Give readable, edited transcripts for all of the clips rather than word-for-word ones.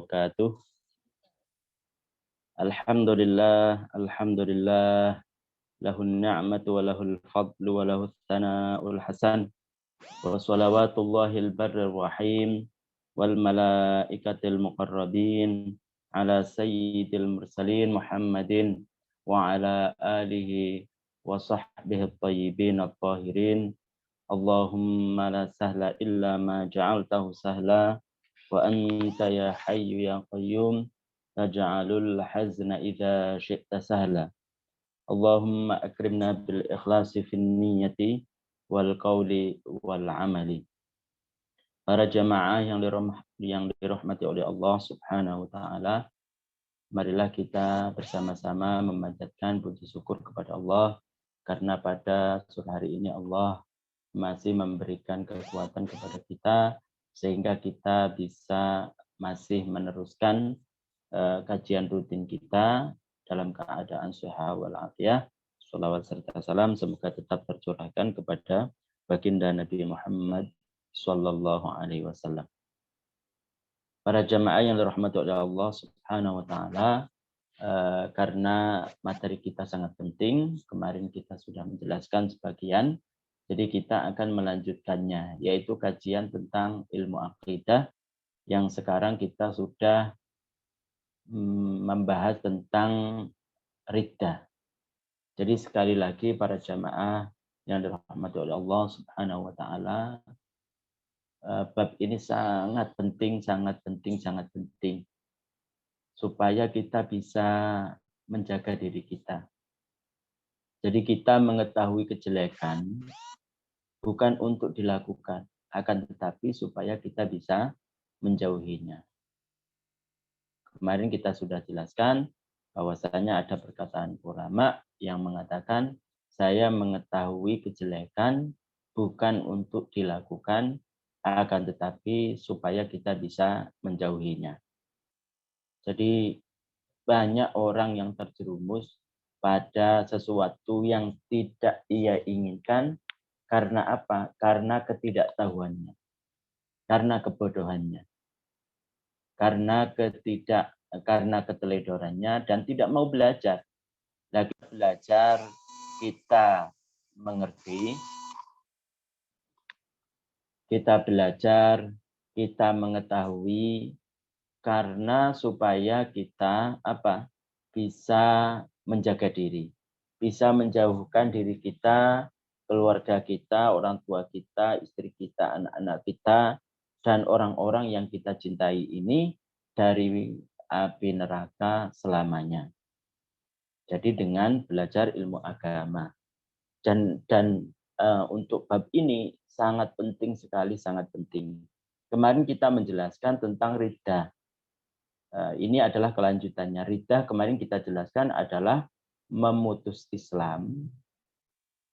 wabarakatuh. Alhamdulillah, lahun ni'matu wa lahul fadlu wa lahus tsana'ul hasan. Wa salawatullahil barrir rahim wal malaikatil muqarrabin ala sayyidil mursalin Muhammadin wa ala alihi wa sahbihi at-tayyibin at-tahirin. Allahumma la sahla illa ma ja'altahu sahla wa anta ya hayyu ya qayyum taj'alul hazna idza syi'ta sahla. Allahumma akrimna bil ikhlasi fin niyyati wal qawli wal amali. Para jamaah yang dirahmati oleh Allah Subhanahu wa taala, marilah kita bersama-sama memanjatkan puji syukur kepada Allah karena pada sore hari ini Allah masih memberikan kekuatan kepada kita sehingga kita bisa masih meneruskan kajian rutin kita dalam keadaan sehat walafiat. Shalawat serta salam semoga tetap tercurahkan kepada baginda Nabi Muhammad Sallallahu Alaihi Wasallam. Para jamaah yang dirahmati oleh Allah Subhanahu Wa Taala, karena materi kita sangat penting, kemarin kita sudah menjelaskan sebagian. Jadi kita akan melanjutkannya, yaitu kajian tentang ilmu akidah yang sekarang kita sudah membahas tentang riddah. Jadi sekali lagi para jamaah yang dirahmati oleh Allah Subhanahu wa taala, bab ini sangat penting supaya kita bisa menjaga diri kita. Jadi kita mengetahui kejelekan bukan untuk dilakukan, akan tetapi supaya kita bisa menjauhinya. Kemarin kita sudah jelaskan bahwasanya ada perkataan ulama yang mengatakan saya mengetahui kejelekan bukan untuk dilakukan, akan tetapi supaya kita bisa menjauhinya. Jadi banyak orang yang terjerumus pada sesuatu yang tidak ia inginkan. Karena apa? Karena ketidaktahuannya, karena kebodohannya, karena keteledorannya dan tidak mau belajar. Lagi belajar kita mengerti, kita belajar, kita mengetahui karena supaya kita bisa menjaga diri, bisa menjauhkan diri kita, keluarga kita, orang tua kita, istri kita, anak-anak kita, dan orang-orang yang kita cintai ini dari api neraka selamanya. Jadi dengan belajar ilmu agama. Dan untuk bab ini sangat penting sekali, sangat penting. Kemarin kita menjelaskan tentang riddah. Ini adalah kelanjutannya. Riddah kemarin kita jelaskan adalah memutus Islam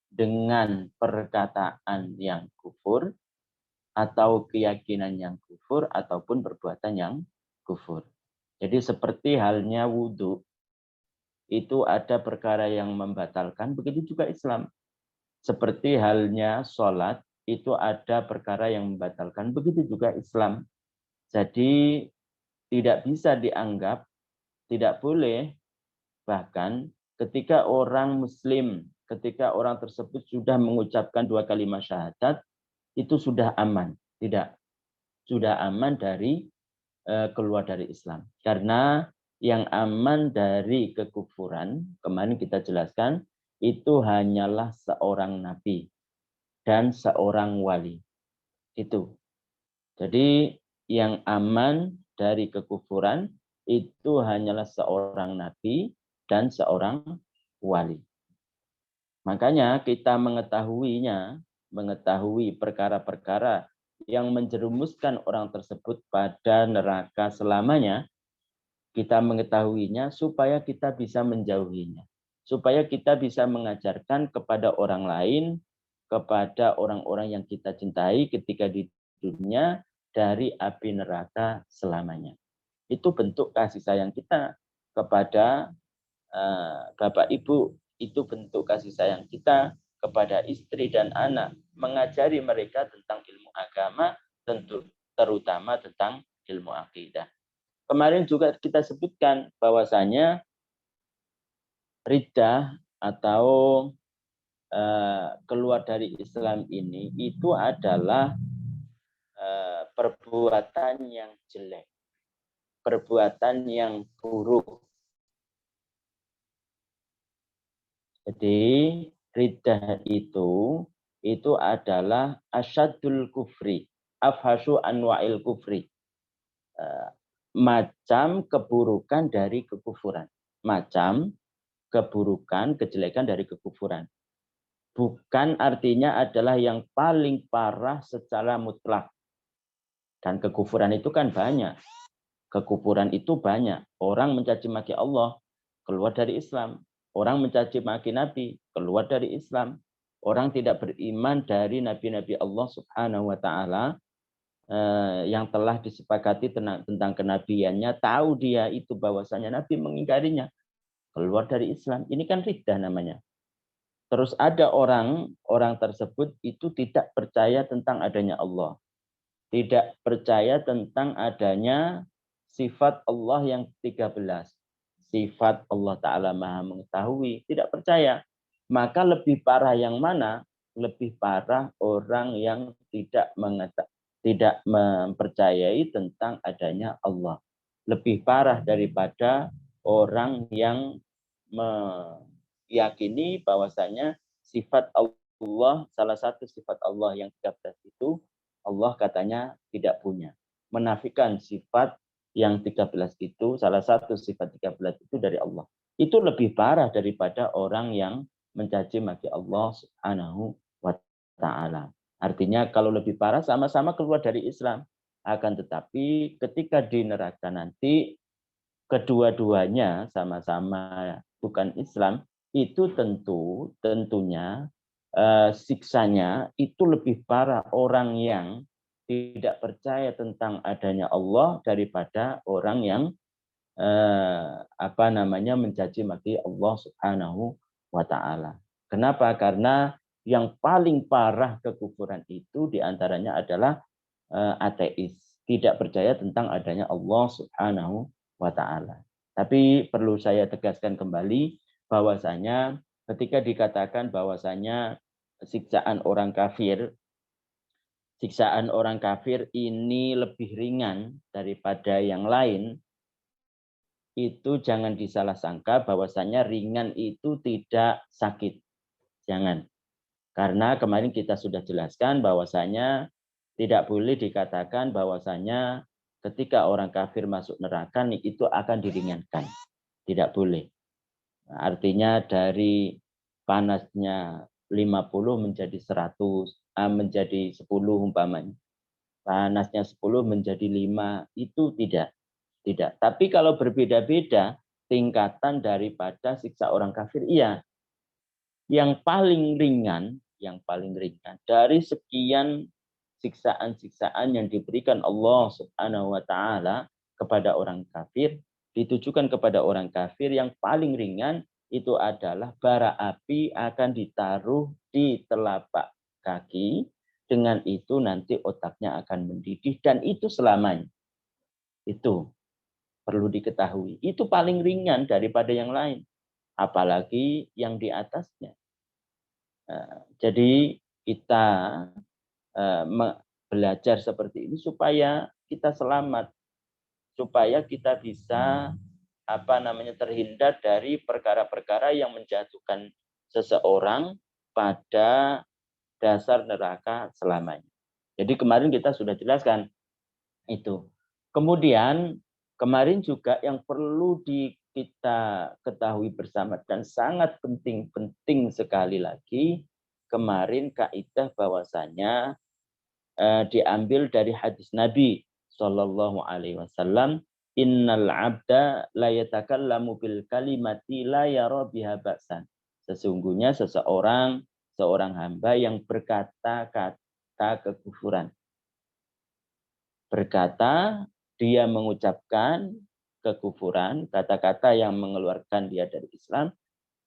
dengan perkataan yang kufur atau keyakinan yang kufur ataupun perbuatan yang kufur. Jadi seperti halnya wudhu, itu ada perkara yang membatalkan, begitu juga Islam. Seperti halnya sholat, itu ada perkara yang membatalkan, begitu juga Islam. Jadi tidak bisa dianggap, tidak boleh, bahkan ketika orang Muslim, ketika orang tersebut sudah mengucapkan 2 kalimat syahadat, itu sudah aman. Tidak. Sudah aman dari keluar dari Islam. Karena yang aman dari kekufuran, kemarin kita jelaskan, itu hanyalah seorang nabi dan seorang wali. Itu. Jadi yang aman dari kekufuran, itu hanyalah seorang nabi dan seorang wali. Makanya kita mengetahui perkara-perkara yang menjerumuskan orang tersebut pada neraka selamanya, kita mengetahuinya supaya kita bisa menjauhinya. Supaya kita bisa mengajarkan kepada orang lain, kepada orang-orang yang kita cintai ketika di dunia dari api neraka selamanya. Itu bentuk kasih sayang kita kepada Bapak Ibu, itu bentuk kasih sayang kita kepada istri dan anak, mengajari mereka tentang ilmu agama, tentu terutama tentang ilmu akidah. kemarin juga kita sebutkan bahwasanya riddah atau keluar dari Islam ini itu adalah perbuatan yang jelek, perbuatan yang buruk. Jadi riddah itu adalah asyadul kufri, afhasyu anwa'il kufri. Macam keburukan dari kekufuran. Macam keburukan, kejelekan dari kekufuran. Bukan artinya adalah yang paling parah secara mutlak. Dan kekufuran itu kan banyak. Kekufuran itu banyak. Orang mencaci maki Allah, keluar dari Islam. Orang mencaci maki Nabi, keluar dari Islam. Orang tidak beriman dari Nabi-Nabi Allah Subhanahu wa Ta'ala yang telah disepakati tentang kenabiannya, tahu dia itu bahwasanya Nabi mengingkarinya, keluar dari Islam. Ini kan riddah namanya. Terus ada orang tersebut itu tidak percaya tentang adanya Allah. Tidak percaya tentang adanya sifat Allah yang 13. Sifat Allah Ta'ala Maha Mengetahui. Tidak percaya. Maka lebih parah yang mana? Lebih parah orang yang tidak mempercayai tentang adanya Allah. Lebih parah daripada orang yang meyakini bahwasanya sifat Allah, salah satu sifat Allah yang 13 itu, Allah katanya tidak punya. Menafikan sifat yang 13 itu, salah satu sifat 13 itu dari Allah. Itu lebih parah daripada orang yang mencaci maki Allah Subhanahu wa Ta'ala. Artinya kalau lebih parah sama-sama keluar dari Islam. Akan tetapi ketika di neraka nanti kedua-duanya sama-sama bukan Islam, itu tentunya siksanya itu lebih parah orang yang tidak percaya tentang adanya Allah daripada orang yang mencaci maki Allah Subhanahu wa Ta'ala. Kenapa? Karena yang paling parah kekufuran itu diantaranya adalah ateis, tidak percaya tentang adanya Allah Subhanahu wa Ta'ala. Tapi perlu saya tegaskan kembali bahwasanya ketika dikatakan bahwasanya siksaan orang kafir ini lebih ringan daripada yang lain, itu jangan disalah sangka bahwasanya ringan itu tidak sakit. Jangan. Karena kemarin kita sudah jelaskan bahwasanya tidak boleh dikatakan bahwasanya ketika orang kafir masuk neraka itu akan diringankan. Tidak boleh. Nah, artinya dari panasnya 50 menjadi 100, menjadi 10 umpamanya. Panasnya 10 menjadi 5 itu tidak. Tidak. Tapi kalau berbeda-beda tingkatan daripada siksa orang kafir, iya. Yang paling ringan dari sekian siksaan-siksaan yang diberikan Allah Subhanahu wa Ta'ala kepada orang kafir, ditujukan kepada orang kafir, yang paling ringan itu adalah bara api akan ditaruh di telapak kaki. Dengan itu nanti otaknya akan mendidih dan itu selamanya. Itu perlu diketahui. Itu paling ringan daripada yang lain. Apalagi yang di atasnya. Jadi kita belajar seperti ini supaya kita selamat, supaya kita bisa terhindar dari perkara-perkara yang menjatuhkan seseorang pada dasar neraka selamanya. Jadi kemarin kita sudah jelaskan itu. Kemudian kemarin juga yang perlu kita ketahui bersama dan sangat penting sekali lagi, kemarin kaidah bahwasanya diambil dari hadis Nabi Shallallahu Alaihi Wasallam, innal abda la yatakallamu bil kalimati la yara biha ba'san. Sesungguhnya seorang hamba yang berkata-kata kekufuran. Berkata, dia mengucapkan kekufuran, kata-kata yang mengeluarkan dia dari Islam,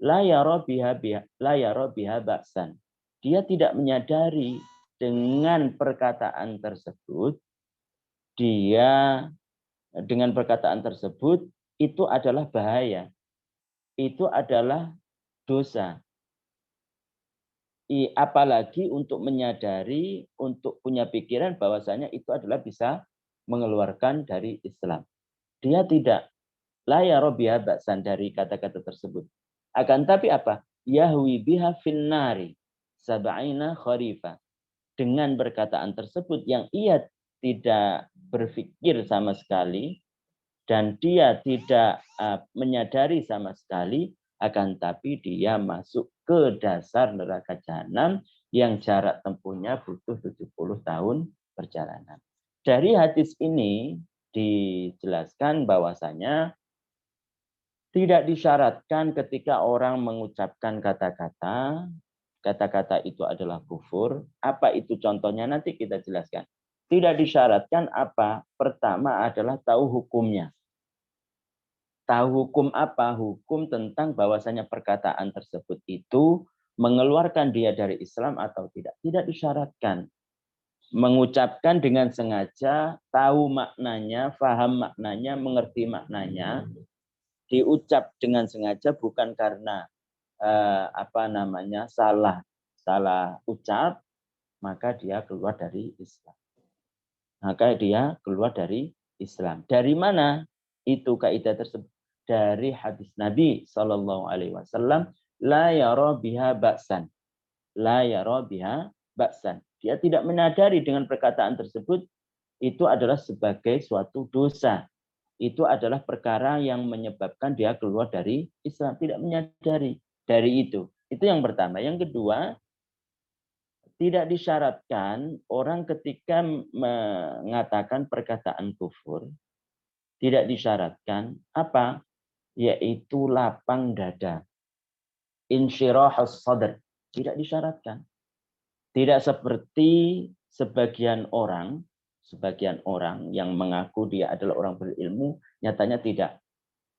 la yara biha ba'san. Dia tidak menyadari dengan perkataan tersebut dia dengan perkataan tersebut itu adalah bahaya, itu adalah dosa. Apalagi untuk menyadari, untuk punya pikiran bahwasanya itu adalah bisa mengeluarkan dari Islam. Dia tidak la yara biha ba'san dari kata-kata tersebut. Akan tapi apa? Yahwi biha finnari sab'ina kharifa. Dengan perkataan tersebut yang ia tidak berpikir sama sekali dan dia tidak menyadari sama sekali, akan tapi dia masuk ke dasar neraka jahanam yang jarak tempuhnya butuh 70 tahun perjalanan. Dari hadis ini dijelaskan bahwasanya tidak disyaratkan ketika orang mengucapkan kata-kata itu adalah kufur. Apa itu contohnya nanti kita jelaskan. Tidak disyaratkan apa? Pertama adalah tahu hukumnya. Tahu hukum apa? Hukum tentang bahwasanya perkataan tersebut itu mengeluarkan dia dari Islam atau tidak. Tidak disyaratkan. Mengucapkan dengan sengaja, tahu maknanya, faham maknanya, mengerti maknanya, diucap dengan sengaja bukan karena salah ucap, maka dia keluar dari Islam. Maka dia keluar dari Islam. Dari mana itu kaidah tersebut? Dari hadis Nabi Shallallahu Alaihi Wasallam, la yara biha ba'san, la yara biha ba'san. Dia tidak menyadari dengan perkataan tersebut itu adalah sebagai suatu dosa. Itu adalah perkara yang menyebabkan dia keluar dari Islam. Tidak menyadari dari itu. Itu yang pertama. Yang kedua, tidak disyaratkan orang ketika mengatakan perkataan kufur, tidak disyaratkan apa? Yaitu lapang dada. Insyirahus sadr. Tidak disyaratkan. Tidak seperti sebagian orang yang mengaku dia adalah orang berilmu, nyatanya tidak.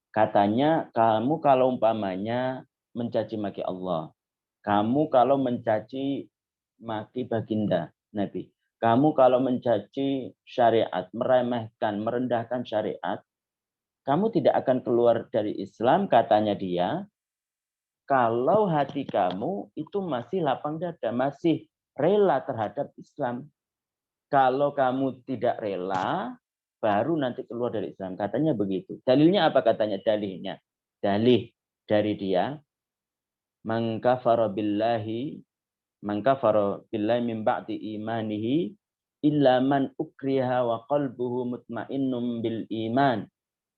Katanya, kamu kalau umpamanya mencaci maki Allah, kamu kalau mencaci maki baginda Nabi, kamu kalau mencaci syariat, meremehkan, merendahkan syariat, kamu tidak akan keluar dari Islam, katanya dia, kalau hati kamu itu masih lapang dada, masih rela terhadap Islam. Kalau kamu tidak rela, baru nanti keluar dari Islam. Katanya begitu. Dalilnya apa katanya? Dalilnya. Dalih dari dia. Man kafara billahi min ba'di imanihi illa man ukriha wa qalbuhu mutmainnum bil iman.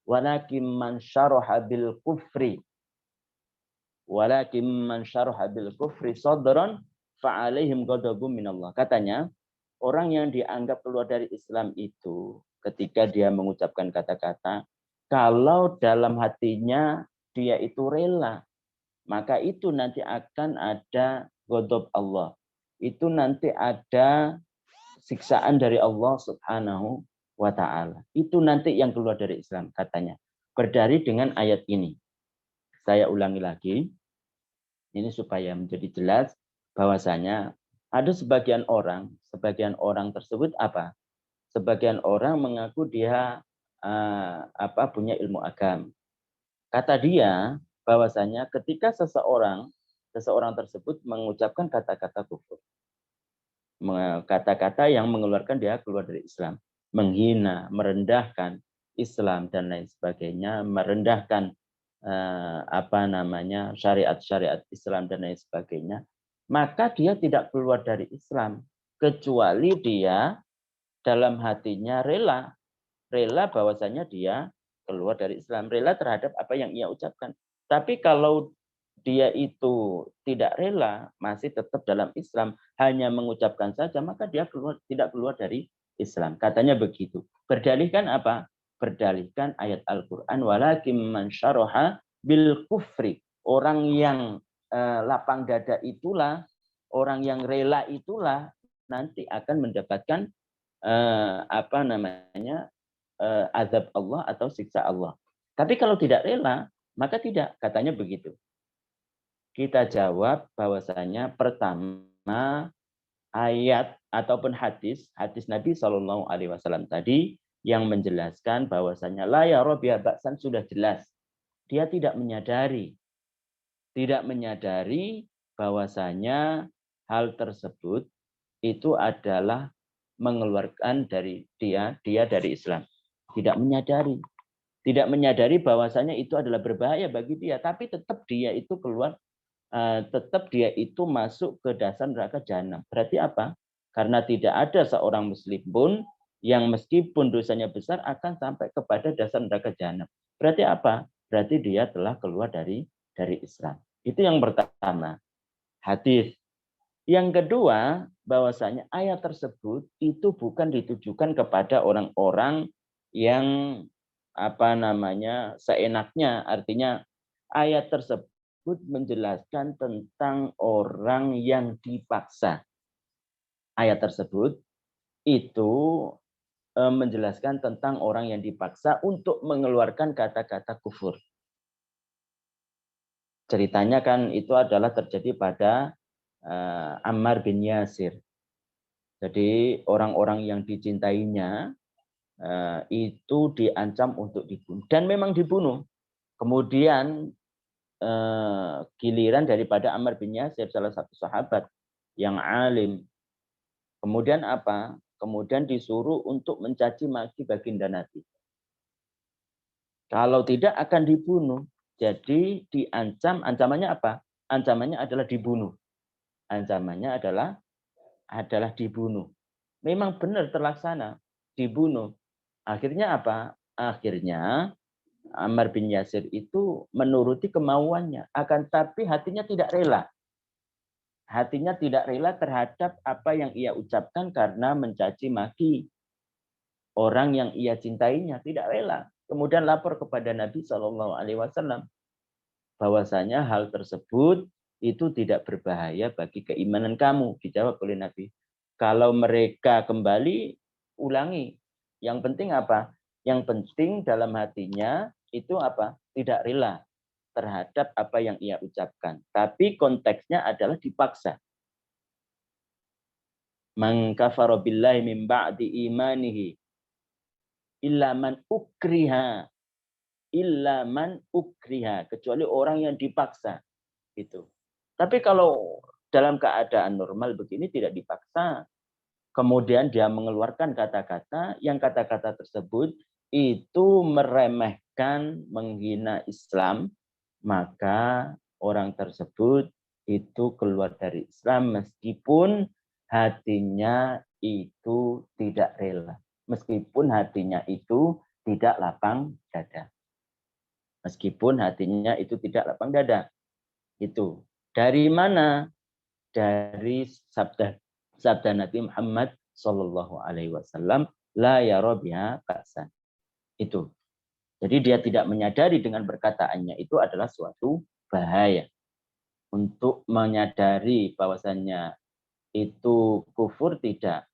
Walakin man syaraha bil kufri sadran fa'alaihim ghadabun minallah. Katanya, orang yang dianggap keluar dari Islam itu ketika dia mengucapkan kata-kata, kalau dalam hatinya dia itu rela, maka itu nanti akan ada ghadab Allah. Itu nanti ada siksaan dari Allah Subhanahu wa taala. Itu nanti yang keluar dari Islam katanya. Berdalil dengan ayat ini. Saya ulangi lagi. Ini supaya menjadi jelas bahwasanya ada sebagian orang tersebut apa? Sebagian orang mengaku dia punya ilmu agama. Kata dia bahwasanya ketika seseorang tersebut mengucapkan kata-kata kufur, kata-kata yang mengeluarkan dia keluar dari Islam, menghina, merendahkan Islam dan lain sebagainya, merendahkan syariat-syariat Islam dan lain sebagainya, maka dia tidak keluar dari Islam kecuali dia dalam hatinya rela bahwasanya dia keluar dari Islam, rela terhadap apa yang ia ucapkan. Tapi kalau dia itu tidak rela, masih tetap dalam Islam, hanya mengucapkan saja, maka dia tidak keluar dari Islam. Katanya begitu. Berdalihkan apa? Berdalihkan ayat Al-Quran, walakin man syaraha bil kufri. Orang yang lapang dada itulah, orang yang rela itulah nanti akan mendapatkan azab Allah atau siksa Allah. Tapi kalau tidak rela, maka tidak. Katanya begitu. Kita jawab bahwasanya pertama ayat ataupun hadis Nabi Shallallahu Alaihi Wasallam tadi yang menjelaskan bahwasanya la yara biha ba'san sudah jelas. Dia tidak menyadari bahwasanya hal tersebut itu adalah mengeluarkan dari dia dari Islam. Tidak menyadari bahwasanya itu adalah berbahaya bagi dia, tapi tetap dia itu keluar, tetap dia itu masuk ke dasar neraka jahanam. Berarti apa? Karena tidak ada seorang muslim pun yang meskipun dosanya besar akan sampai kepada dasar neraka jahanam. Berarti apa? Berarti dia telah keluar dari Islam. Itu yang pertama. Hadis. Yang kedua, bahwasanya ayat tersebut itu bukan ditujukan kepada orang-orang yang seenaknya. Artinya ayat tersebut menjelaskan tentang orang yang dipaksa. Ayat tersebut itu menjelaskan tentang orang yang dipaksa untuk mengeluarkan kata-kata kufur. Ceritanya kan itu adalah terjadi pada Ammar bin Yasir. Jadi orang-orang yang dicintainya itu diancam untuk dibunuh. Dan memang dibunuh. Kemudian giliran daripada Ammar bin Yasir, salah satu sahabat yang alim. Kemudian apa? Kemudian disuruh untuk mencaci maki baginda Nabi. Kalau tidak akan dibunuh. Jadi diancam, ancamannya apa? Ancamannya adalah dibunuh. Ancamannya adalah dibunuh. Memang benar terlaksana, dibunuh. Akhirnya apa? Akhirnya Ammar bin Yasir itu menuruti kemauannya, akan tapi hatinya tidak rela. Hatinya tidak rela terhadap apa yang ia ucapkan karena mencaci maki orang yang ia cintainya, tidak rela. Kemudian lapor kepada Nabi SAW bahwasanya hal tersebut itu tidak berbahaya bagi keimanan kamu. Dijawab oleh Nabi, kalau mereka kembali, ulangi. Yang penting apa? Yang penting dalam hatinya itu apa? Tidak rela terhadap apa yang ia ucapkan. Tapi konteksnya adalah dipaksa. Man kafara billahi min ba'di imanihi illa man ukriha. Kecuali orang yang dipaksa. Itu. Tapi kalau dalam keadaan normal begini tidak dipaksa, kemudian dia mengeluarkan kata-kata, yang kata-kata tersebut itu meremehkan, menghina Islam, maka orang tersebut itu keluar dari Islam meskipun hatinya itu tidak rela. Meskipun hatinya itu tidak lapang dada. Meskipun hatinya itu tidak lapang dada. Itu. Dari mana? Dari sabda Nabi Muhammad Sallallahu Alaihi Wasallam, la yara biha ba'san. Itu. Jadi dia tidak menyadari dengan perkataannya itu adalah suatu bahaya. Untuk menyadari bahwasannya itu kufur tidak.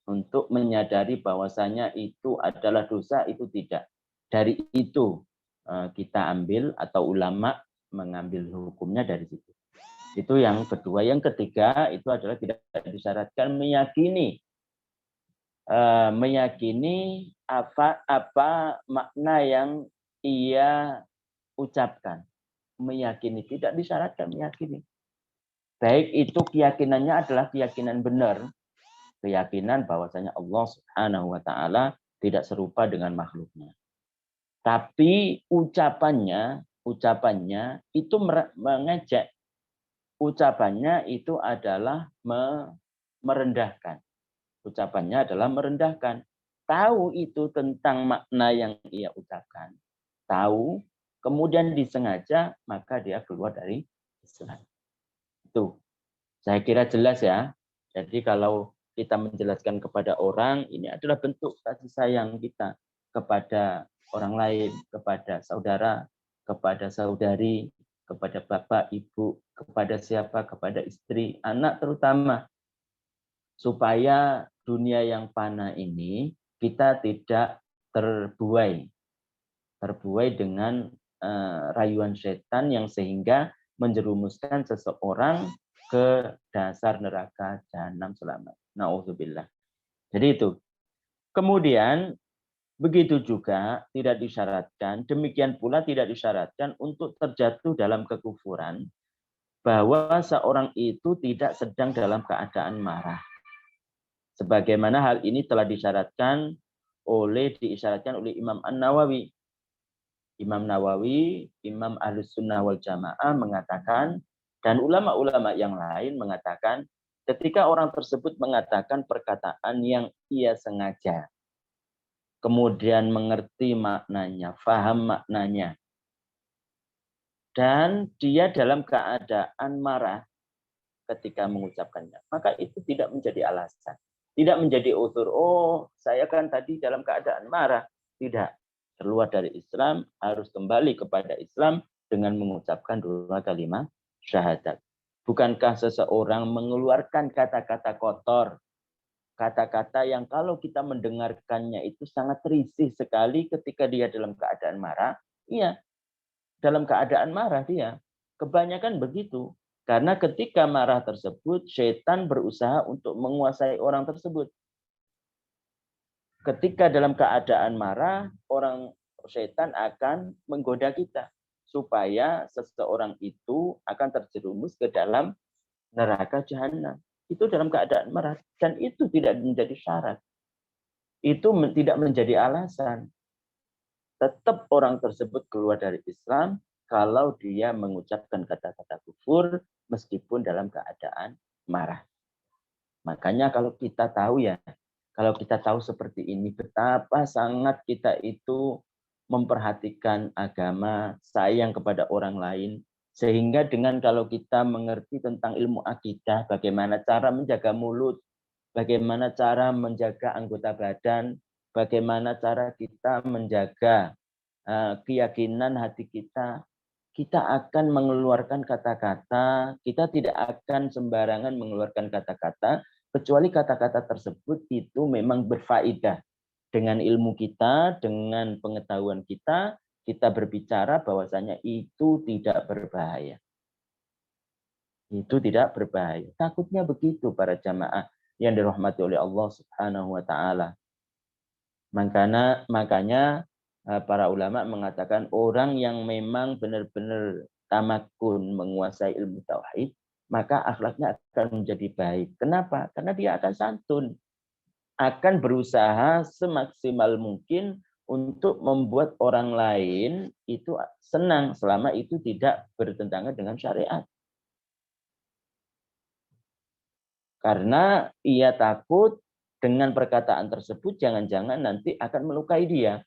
Untuk menyadari bahwasannya itu adalah dosa itu tidak. Dari itu kita ambil atau ulama mengambil hukumnya dari situ. Itu yang kedua. Yang ketiga itu adalah tidak disyaratkan meyakini apa makna yang ia ucapkan. Meyakini, tidak disyaratkan meyakini. Baik itu keyakinannya adalah keyakinan benar, keyakinan bahwasanya Allah Subhanahu wa taala tidak serupa dengan makhluknya. Tapi ucapannya itu mengejek. Ucapannya itu adalah merendahkan. Ucapannya adalah merendahkan. Tahu itu tentang makna yang ia ucapkan. Tahu, kemudian disengaja, maka dia keluar dari Islam. Itu. Saya kira jelas ya. Jadi kalau kita menjelaskan kepada orang, ini adalah bentuk kasih sayang kita kepada orang lain, kepada saudara, kepada saudari, kepada bapak, ibu, kepada siapa, kepada istri, anak terutama. Supaya dunia yang fana ini kita tidak terbuai dengan rayuan setan yang sehingga menjerumuskan seseorang ke dasar neraka jahanam selama. Nauzubillah. Jadi itu. Kemudian Begitu juga tidak disyaratkan, demikian pula tidak disyaratkan untuk terjatuh dalam kekufuran bahwa seorang itu tidak sedang dalam keadaan marah. Sebagaimana hal ini telah diisyaratkan oleh Imam An-Nawawi. Imam Nawawi, Imam Ahlus Sunnah wal Jamaah mengatakan, dan ulama-ulama yang lain mengatakan, ketika orang tersebut mengatakan perkataan yang ia sengaja, kemudian mengerti maknanya, faham maknanya, dan dia dalam keadaan marah ketika mengucapkannya, maka itu tidak menjadi alasan. Tidak menjadi udzur, oh saya kan tadi dalam keadaan marah. Tidak. Keluar dari Islam, harus kembali kepada Islam dengan mengucapkan 2 kalimat syahadat. Bukankah seseorang mengeluarkan kata-kata kotor, kata-kata yang kalau kita mendengarkannya itu sangat risih sekali ketika dia dalam keadaan marah? Iya, dalam keadaan marah dia. Kebanyakan begitu. Karena ketika marah tersebut, setan berusaha untuk menguasai orang tersebut. Ketika dalam keadaan marah, setan akan menggoda kita. Supaya seseorang itu akan terjerumus ke dalam neraka jahanam. Itu dalam keadaan marah. Dan itu tidak menjadi syarat. Itu tidak menjadi alasan. Tetap orang tersebut keluar dari Islam kalau dia mengucapkan kata-kata kufur meskipun dalam keadaan marah. Makanya kalau kita tahu seperti ini, betapa sangat kita itu memperhatikan agama, sayang kepada orang lain, sehingga dengan kalau kita mengerti tentang ilmu akidah, bagaimana cara menjaga mulut, bagaimana cara menjaga anggota badan, bagaimana cara kita menjaga keyakinan hati kita, kita akan mengeluarkan kata-kata, kita tidak akan sembarangan mengeluarkan kata-kata, kecuali kata-kata tersebut itu memang berfaedah. Dengan ilmu kita, dengan pengetahuan kita berbicara bahwasanya itu tidak berbahaya. Itu tidak berbahaya. Takutnya begitu para jamaah yang dirahmati oleh Allah Subhanahu wa taala. Makanya para ulama mengatakan orang yang memang benar-benar tamakun menguasai ilmu tauhid, maka akhlaknya akan menjadi baik. Kenapa? Karena dia akan santun, akan berusaha semaksimal mungkin untuk membuat orang lain itu senang selama itu tidak bertentangan dengan syariat. Karena ia takut dengan perkataan tersebut jangan-jangan nanti akan melukai dia,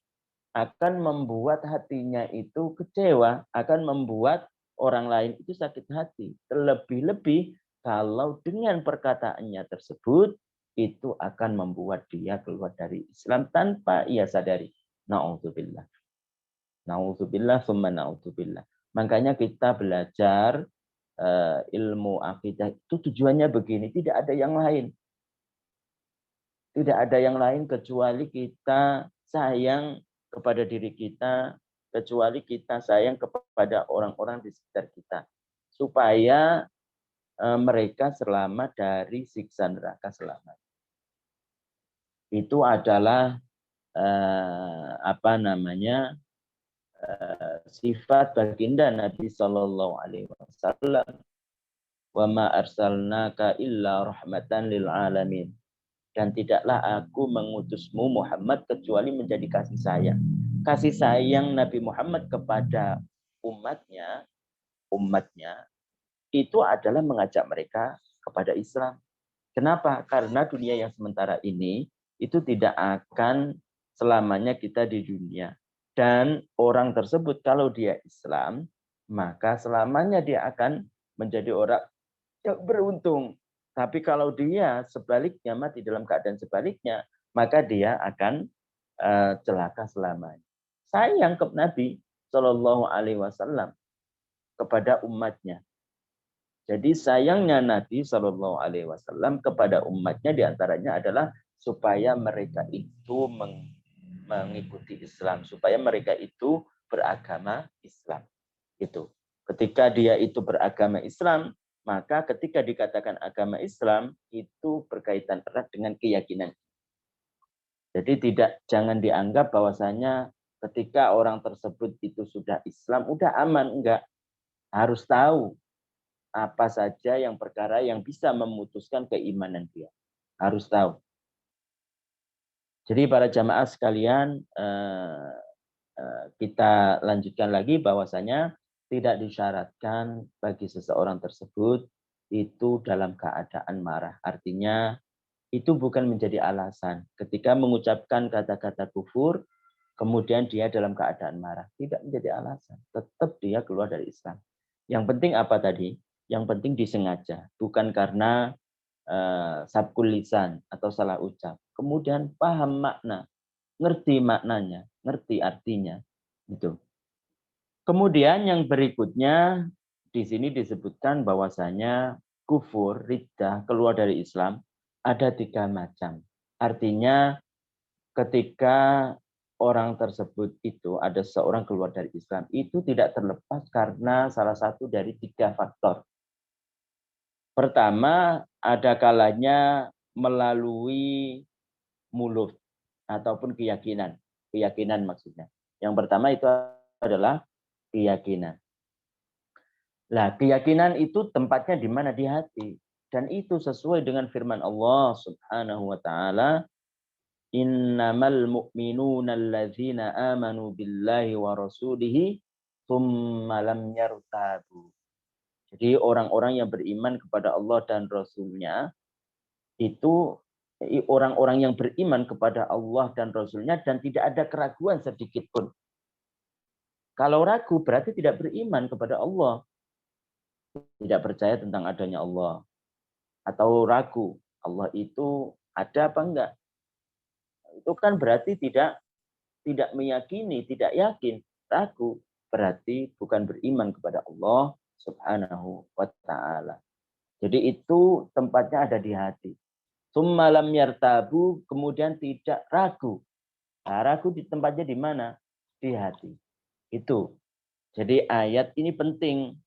akan membuat hatinya itu kecewa, akan membuat orang lain itu sakit hati. Terlebih-lebih kalau dengan perkataannya tersebut itu akan membuat dia keluar dari Islam tanpa ia sadari. Na'udzubillah. Na'udzubillah, summa na'udzubillah. Makanya kita belajar ilmu akidah itu tujuannya begini, tidak ada yang lain. Tidak ada yang lain kecuali kita sayang kepada diri kita, kecuali kita sayang kepada orang-orang di sekitar kita. Supaya mereka selamat dari siksa neraka selamat. Itu adalah sifat baginda Nabi Shallallahu Alaihi Wasallam. Wa ma arsalnaka illa rahmatan lil alamin. Dan tidaklah aku mengutusmu Muhammad kecuali menjadi kasih sayang. Kasih sayang Nabi Muhammad kepada umatnya itu adalah mengajak mereka kepada Islam. Kenapa? Karena dunia yang sementara ini itu tidak akan selamanya kita di dunia. Dan orang tersebut kalau dia Islam, maka selamanya dia akan menjadi orang yang beruntung. Tapi kalau dia sebaliknya mati dalam keadaan sebaliknya, maka dia akan celaka selamanya. Sayang ke Nabi Shallallahu Alaihi Wasallam kepada umatnya. Jadi sayangnya Nabi Shallallahu Alaihi Wasallam kepada umatnya diantaranya adalah supaya mereka itu mengikuti Islam, supaya mereka itu beragama Islam. Itu. Ketika dia itu beragama Islam, maka ketika dikatakan agama Islam, itu berkaitan erat dengan keyakinan. Jadi jangan dianggap bahwasanya ketika orang tersebut itu sudah Islam, udah aman. Enggak. Harus tahu apa saja yang perkara yang bisa memutuskan keimanan dia. Harus tahu. Jadi para jamaah sekalian, kita lanjutkan lagi bahwasanya tidak disyaratkan bagi seseorang tersebut itu dalam keadaan marah. Artinya itu bukan menjadi alasan. Ketika mengucapkan kata-kata kufur, kemudian dia dalam keadaan marah. Tidak menjadi alasan. Tetap dia keluar dari Islam. Yang penting apa tadi? Yang penting disengaja. Bukan karena sabkul lisan atau salah ucap. Kemudian paham makna. Ngerti maknanya. Ngerti artinya. Gitu. Kemudian yang berikutnya di sini disebutkan bahwasanya kufur, riddah, keluar dari Islam ada 3 macam. Artinya ketika orang tersebut itu ada seorang keluar dari Islam itu tidak terlepas karena salah satu dari 3 faktor. Pertama, ada kalanya melalui mulut ataupun keyakinan. Keyakinan maksudnya. Yang pertama itu adalah keyakinan. Nah, keyakinan itu tempatnya di mana? Di hati. Dan itu sesuai dengan firman Allah Subhanahu wa taala, "Innamal mu'minuna alladzina amanu billahi wa rasulihi tsumma lam yartabu." Jadi orang-orang yang beriman kepada Allah dan Rasul-Nya itu orang-orang yang beriman kepada Allah dan Rasul-Nya dan tidak ada keraguan sedikit pun. Kalau ragu berarti tidak beriman kepada Allah. Tidak percaya tentang adanya Allah. Atau ragu, Allah itu ada apa enggak? Itu kan berarti tidak meyakini, tidak yakin, ragu. Berarti bukan beriman kepada Allah Subhanahu wa taala. Jadi itu tempatnya ada di hati. Tsumma lam yartabu, kemudian tidak ragu. Nah, ragu di tempatnya di mana? Di hati. Itu. Jadi ayat ini penting.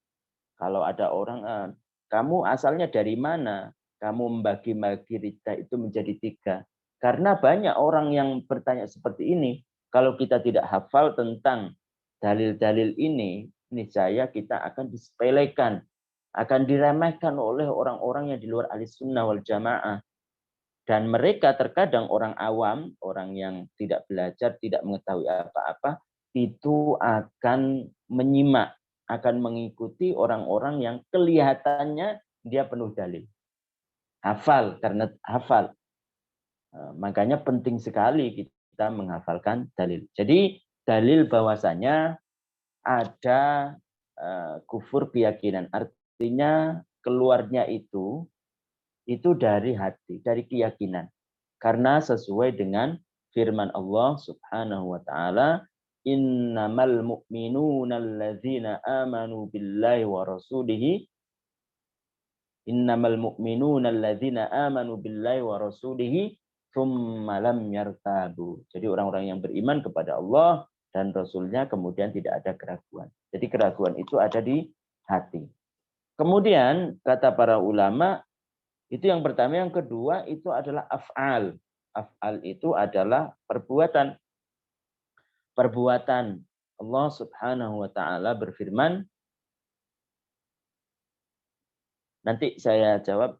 Kalau ada orang, kamu asalnya dari mana? Kamu membagi-bagi ridha itu menjadi 3. Karena banyak orang yang bertanya seperti ini. Kalau kita tidak hafal tentang dalil-dalil ini, niscaya kita akan disepelekan. Akan diremehkan oleh orang-orang yang di luar ahli sunnah wal jamaah. Dan mereka terkadang orang awam, orang yang tidak belajar, tidak mengetahui apa-apa, itu akan menyimak, akan mengikuti orang-orang yang kelihatannya dia penuh dalil. Hafal, karena hafal. Makanya penting sekali kita menghafalkan dalil. Jadi dalil bahwasanya ada kufur keyakinan. Artinya keluarnya itu dari hati, dari keyakinan. Karena sesuai dengan firman Allah Subhanahu wa taala, "Innamal mu'minuna alladzina amanu billahi wa rasulihi." Innamal mu'minuna alladzina amanu billahi wa rasulihi tsumma lam yartabu. Jadi orang-orang yang beriman kepada Allah dan Rasulnya kemudian tidak ada keraguan. Jadi keraguan itu ada di hati. Kemudian kata para ulama, itu yang pertama. Yang kedua itu adalah af'al. Af'al itu adalah perbuatan. Perbuatan. Allah Subhanahu wa taala berfirman, nanti saya jawab.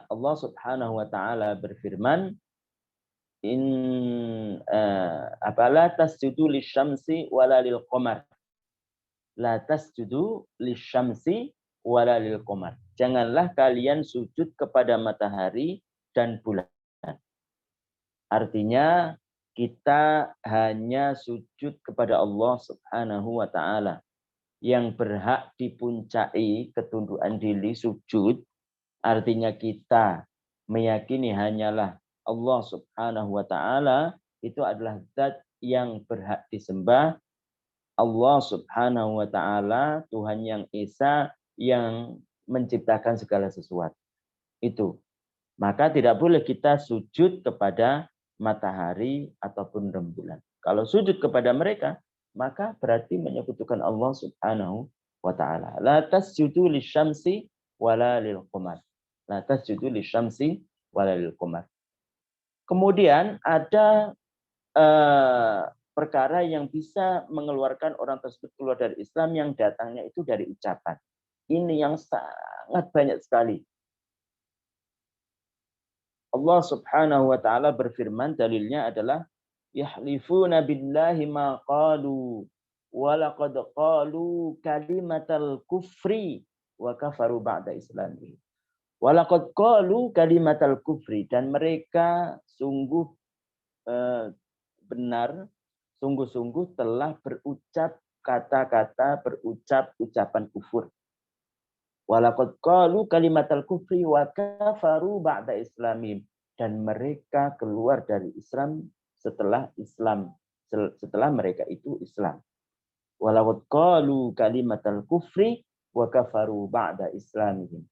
Allah Subhanahu wa taala berfirman, la tasjudu lisyamsi wala lil qamar. La tasjudu lisyamsi wala lil qamar. Janganlah kalian sujud kepada matahari dan bulan. Artinya kita hanya sujud kepada Allah Subhanahu wa taala. Yang berhak dipuncai ketundukan diri sujud, artinya kita meyakini hanyalah Allah Subhanahu wa taala itu adalah zat yang berhak disembah. Allah Subhanahu wa taala Tuhan yang esa yang menciptakan segala sesuatu. Itu. Maka tidak boleh kita sujud kepada matahari ataupun rembulan. Kalau sujud kepada mereka, maka berarti menyekutukan Allah Subhanahu wa taala. La tasjudu lisyamsi wala lil qamar. La tasjudu lisyamsi wala lil qamar. Kemudian ada perkara yang bisa mengeluarkan orang tersebut keluar dari Islam yang datangnya itu dari ucapan. Ini yang sangat banyak sekali. Allah Subhanahu wa taala berfirman, dalilnya adalah yahlifuna billahi ma qalu wa laqad qalu kalimatal kufri wa kafaru ba'da islamihim. Wa laqad qalu kalimatal kufri, dan mereka sungguh benar, sungguh-sungguh telah berucap kata-kata, berucap ucapan kufur. Walaqad qalu kalimatal kufri wa kafaru ba'da islamim, dan mereka keluar dari Islam setelah mereka itu Islam. Walaqad qalu kalimatal kufri wa kafaru ba'da islamihim.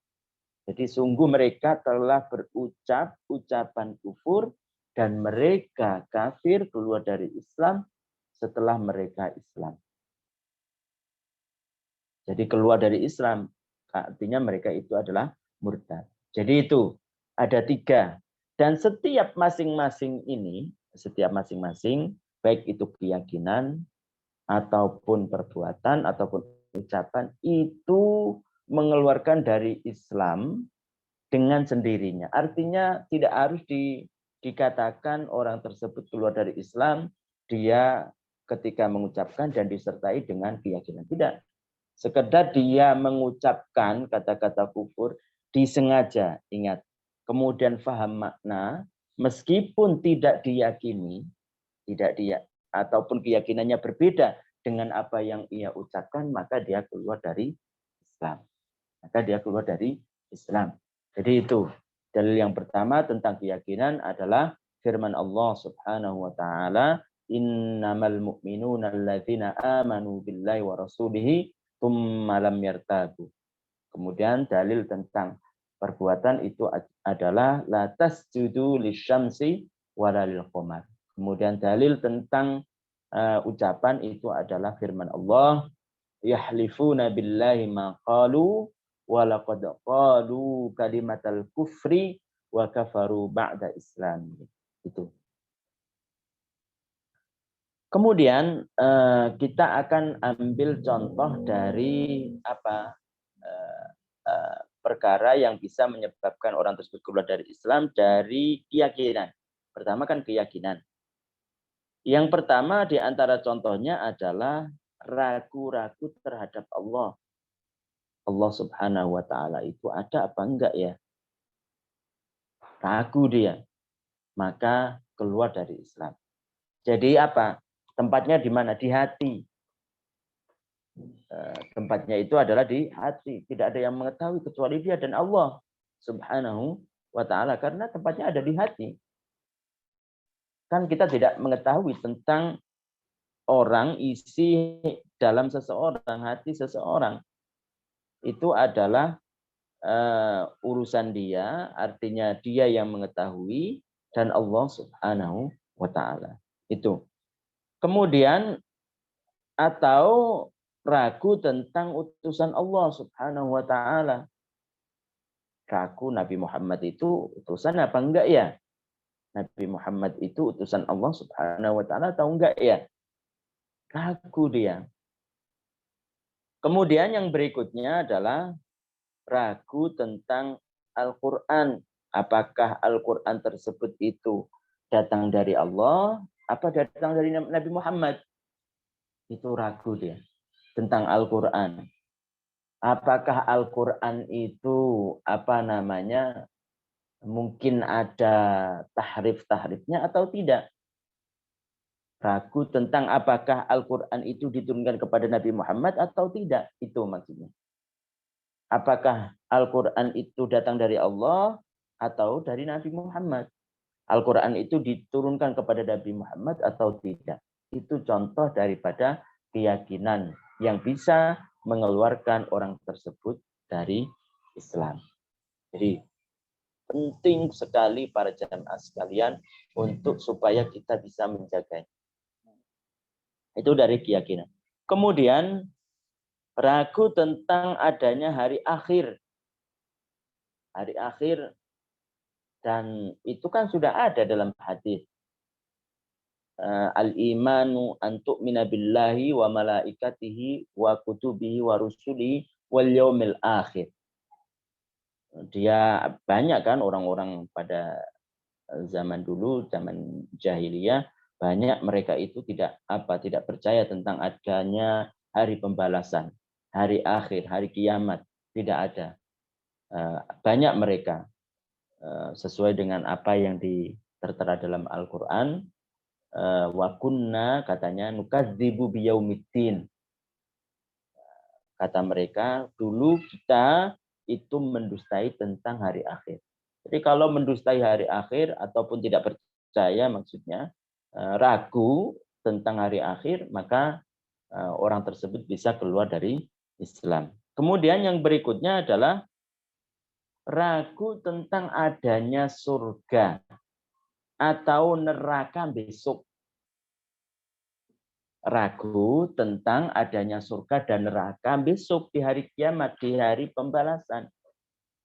Jadi sungguh mereka telah berucap ucapan kufur dan mereka kafir keluar dari Islam setelah mereka Islam. Jadi keluar dari Islam, artinya mereka itu adalah murtad. Jadi itu ada 3. Dan setiap masing-masing ini, baik itu keyakinan, ataupun perbuatan, ataupun ucapan, itu mengeluarkan dari Islam dengan sendirinya. Artinya tidak harus dikatakan orang tersebut keluar dari Islam, dia ketika mengucapkan dan disertai dengan keyakinan. Tidak. Sekedar dia mengucapkan kata-kata kufur, disengaja, ingat. Kemudian faham makna, meskipun tidak diyakini, ataupun keyakinannya berbeda dengan apa yang ia ucapkan, maka dia keluar dari Islam. Jadi itu dalil yang pertama tentang keyakinan adalah firman Allah Subhanahu wa taala, innamal mu'minuna alladzina amanu billahi wa rasulihi tsumma lam yartabu. Kemudian dalil tentang perbuatan itu adalah la tasjudu lisyamsi wala lil qamar. Kemudian dalil tentang ucapan itu adalah firman Allah, yahlifuna billahi ma qalu wa laqad qalu kalimatal kufri wa kafaru ba'da islam. Itu. Kemudian kita akan ambil contoh dari perkara yang bisa menyebabkan orang tersebut keluar dari Islam dari keyakinan. Pertama kan keyakinan. Yang pertama di antara contohnya adalah ragu-ragu terhadap Allah. Allah Subhanahu wa taala itu ada apa enggak ya? Ragu dia. Maka keluar dari Islam. Jadi apa? Tempatnya di mana? Di hati. Tempatnya itu adalah di hati. Tidak ada yang mengetahui kecuali dia dan Allah Subhanahu wa taala, karena tempatnya ada di hati. Kan kita tidak mengetahui tentang orang, isi dalam seseorang, hati seseorang. Itu adalah urusan dia, artinya dia yang mengetahui dan Allah Subhanahu wa taala. Itu. Kemudian atau ragu tentang utusan Allah Subhanahu wa taala. Ragu Nabi Muhammad itu utusan apa enggak ya? Nabi Muhammad itu utusan Allah Subhanahu wa taala atau enggak ya? Ragu dia. Kemudian yang berikutnya adalah ragu tentang Al-Qur'an. Apakah Al-Qur'an tersebut itu datang dari Allah, apa datang dari Nabi Muhammad? Itu ragu dia tentang Al-Qur'an. Apakah Al-Qur'an itu mungkin ada tahrif-tahrifnya atau tidak? Ragu tentang apakah Al-Qur'an itu diturunkan kepada Nabi Muhammad atau tidak? Itu maksudnya. Apakah Al-Qur'an itu datang dari Allah atau dari Nabi Muhammad? Al-Qur'an itu diturunkan kepada Nabi Muhammad atau tidak? Itu contoh daripada keyakinan yang bisa mengeluarkan orang tersebut dari Islam. Jadi penting sekali para jamaah sekalian untuk supaya kita bisa menjaganya. Itu dari keyakinan. Kemudian ragu tentang adanya hari akhir. Hari akhir Dan itu kan sudah ada dalam hadis. Al-imanu an tu'mina billahi wa malaikatihi wa kutubihi wa rusuli wal yaumil akhir. Dia banyak kan orang-orang pada zaman dulu, zaman jahiliyah, banyak mereka itu tidak percaya tentang adanya hari pembalasan, hari akhir, hari kiamat, tidak ada. Banyak mereka sesuai dengan apa yang tertera dalam Al-Qur'an, wa kunna katanya nukadzibu biyaumiddin. Kata mereka, dulu kita itu mendustai tentang hari akhir. Jadi kalau mendustai hari akhir ataupun tidak percaya maksudnya, ragu tentang hari akhir, maka orang tersebut bisa keluar dari Islam. Kemudian yang berikutnya adalah ragu tentang adanya surga atau neraka besok. Ragu tentang adanya surga dan neraka besok di hari kiamat, di hari pembalasan.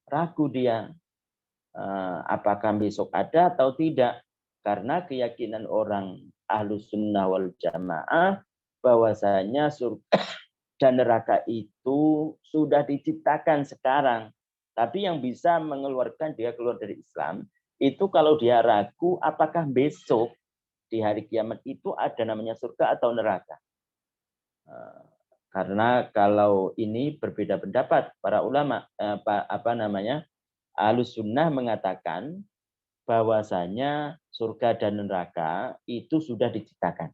Ragu dia, apakah besok ada atau tidak. Karena keyakinan orang Ahlus Sunnah wal Jamaah bahwasanya surga dan neraka itu sudah diciptakan sekarang. Tapi yang bisa mengeluarkan dia keluar dari Islam, itu kalau dia ragu apakah besok di hari kiamat itu ada namanya surga atau neraka. Karena kalau ini berbeda pendapat para ulama, Ahlus Sunnah mengatakan bahwasanya surga dan neraka itu sudah diciptakan.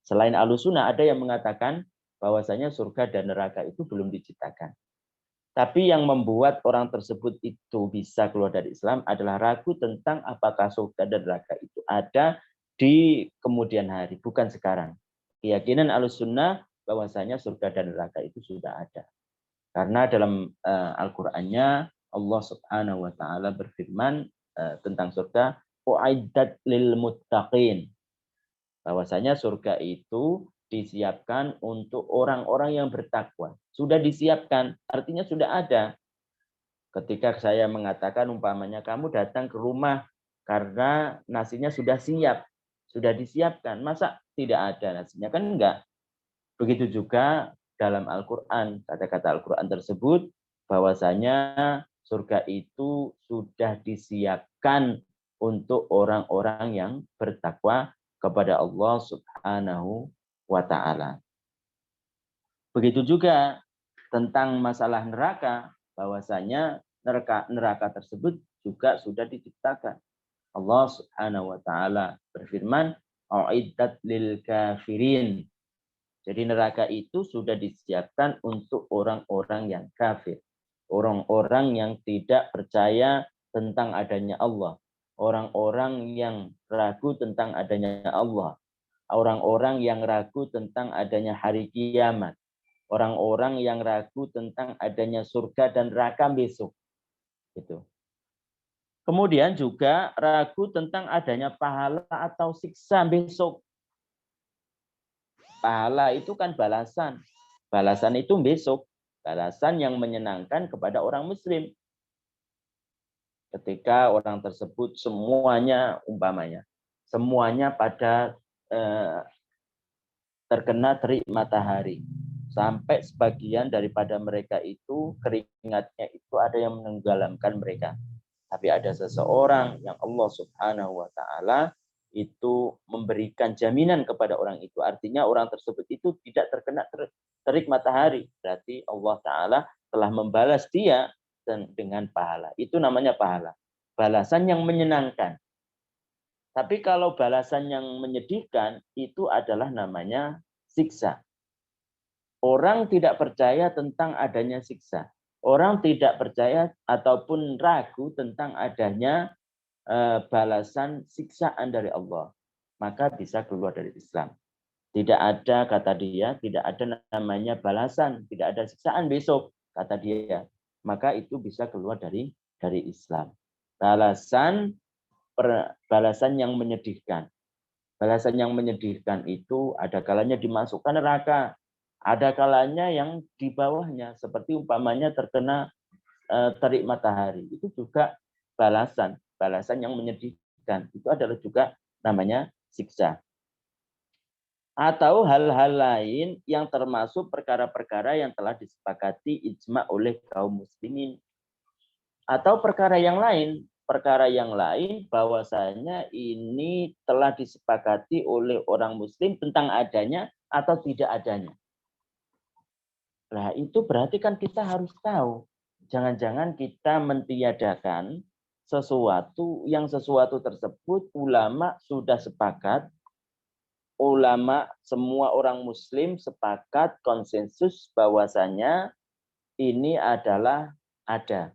Selain Ahlus Sunnah ada yang mengatakan bahwasanya surga dan neraka itu belum diciptakan. Tapi yang membuat orang tersebut itu bisa keluar dari Islam adalah ragu tentang apakah surga dan neraka itu ada di kemudian hari, bukan sekarang. Keyakinan Ahlussunnah bahwasanya surga dan neraka itu sudah ada. Karena dalam Al-Qur'annya Allah Subhanahu wa taala berfirman tentang surga, u'iddat lil muttaqin. Bahwasanya surga itu disiapkan untuk orang-orang yang bertakwa. Sudah disiapkan, artinya sudah ada. Ketika saya mengatakan umpamanya kamu datang ke rumah karena nasinya sudah siap, sudah disiapkan. Masa tidak ada nasinya? Kan enggak. Begitu juga dalam Al-Qur'an, kata-kata Al-Qur'an tersebut bahwasanya surga itu sudah disiapkan untuk orang-orang yang bertakwa kepada Allah Subhanahu wa taala. Begitu juga tentang masalah neraka, bahwasanya neraka tersebut juga sudah diciptakan. Allah Subhanahu wa taala berfirman, "Uiddat lil kafirin." Jadi neraka itu sudah disiapkan untuk orang-orang yang kafir. Orang-orang yang tidak percaya tentang adanya Allah. Orang-orang yang ragu tentang adanya Allah. Orang-orang yang ragu tentang adanya hari kiamat. Orang-orang yang ragu tentang adanya surga dan neraka besok. Gitu. Kemudian juga ragu tentang adanya pahala atau siksa besok. Pahala itu kan balasan. Balasan itu besok. Balasan yang menyenangkan kepada orang muslim. Ketika orang tersebut semuanya umpamanya. Semuanya pada terkena terik matahari. Sampai sebagian daripada mereka itu keringatnya itu ada yang menenggelamkan mereka. Tapi ada seseorang yang Allah Subhanahu wa taala itu memberikan jaminan kepada orang itu. Artinya orang tersebut itu tidak terkena terik matahari. Berarti Allah taala telah membalas dia dengan pahala. Itu namanya pahala. Balasan yang menyenangkan. Tapi kalau balasan yang menyedihkan itu adalah namanya siksa. Orang tidak percaya tentang adanya siksa. Orang tidak percaya ataupun ragu tentang adanya balasan siksaan dari Allah. Maka bisa keluar dari Islam. Tidak ada, kata dia, tidak ada namanya balasan, tidak ada siksaan besok, kata dia. Maka itu bisa keluar dari Islam. Balasan yang menyedihkan. Balasan yang menyedihkan itu ada kalanya dimasukkan neraka. Ada kalanya yang di bawahnya, seperti umpamanya terkena terik matahari. Itu juga balasan. balasan yang menyedihkan. Itu adalah juga namanya siksa. Atau hal-hal lain yang termasuk perkara-perkara yang telah disepakati ijma oleh kaum muslimin. Atau perkara yang lain bahwasanya ini telah disepakati oleh orang muslim tentang adanya atau tidak adanya. Nah, itu berarti kan kita harus tahu. Jangan-jangan kita mentiadakan sesuatu tersebut ulama sudah sepakat, ulama semua orang muslim sepakat konsensus bahwasanya ini adalah ada.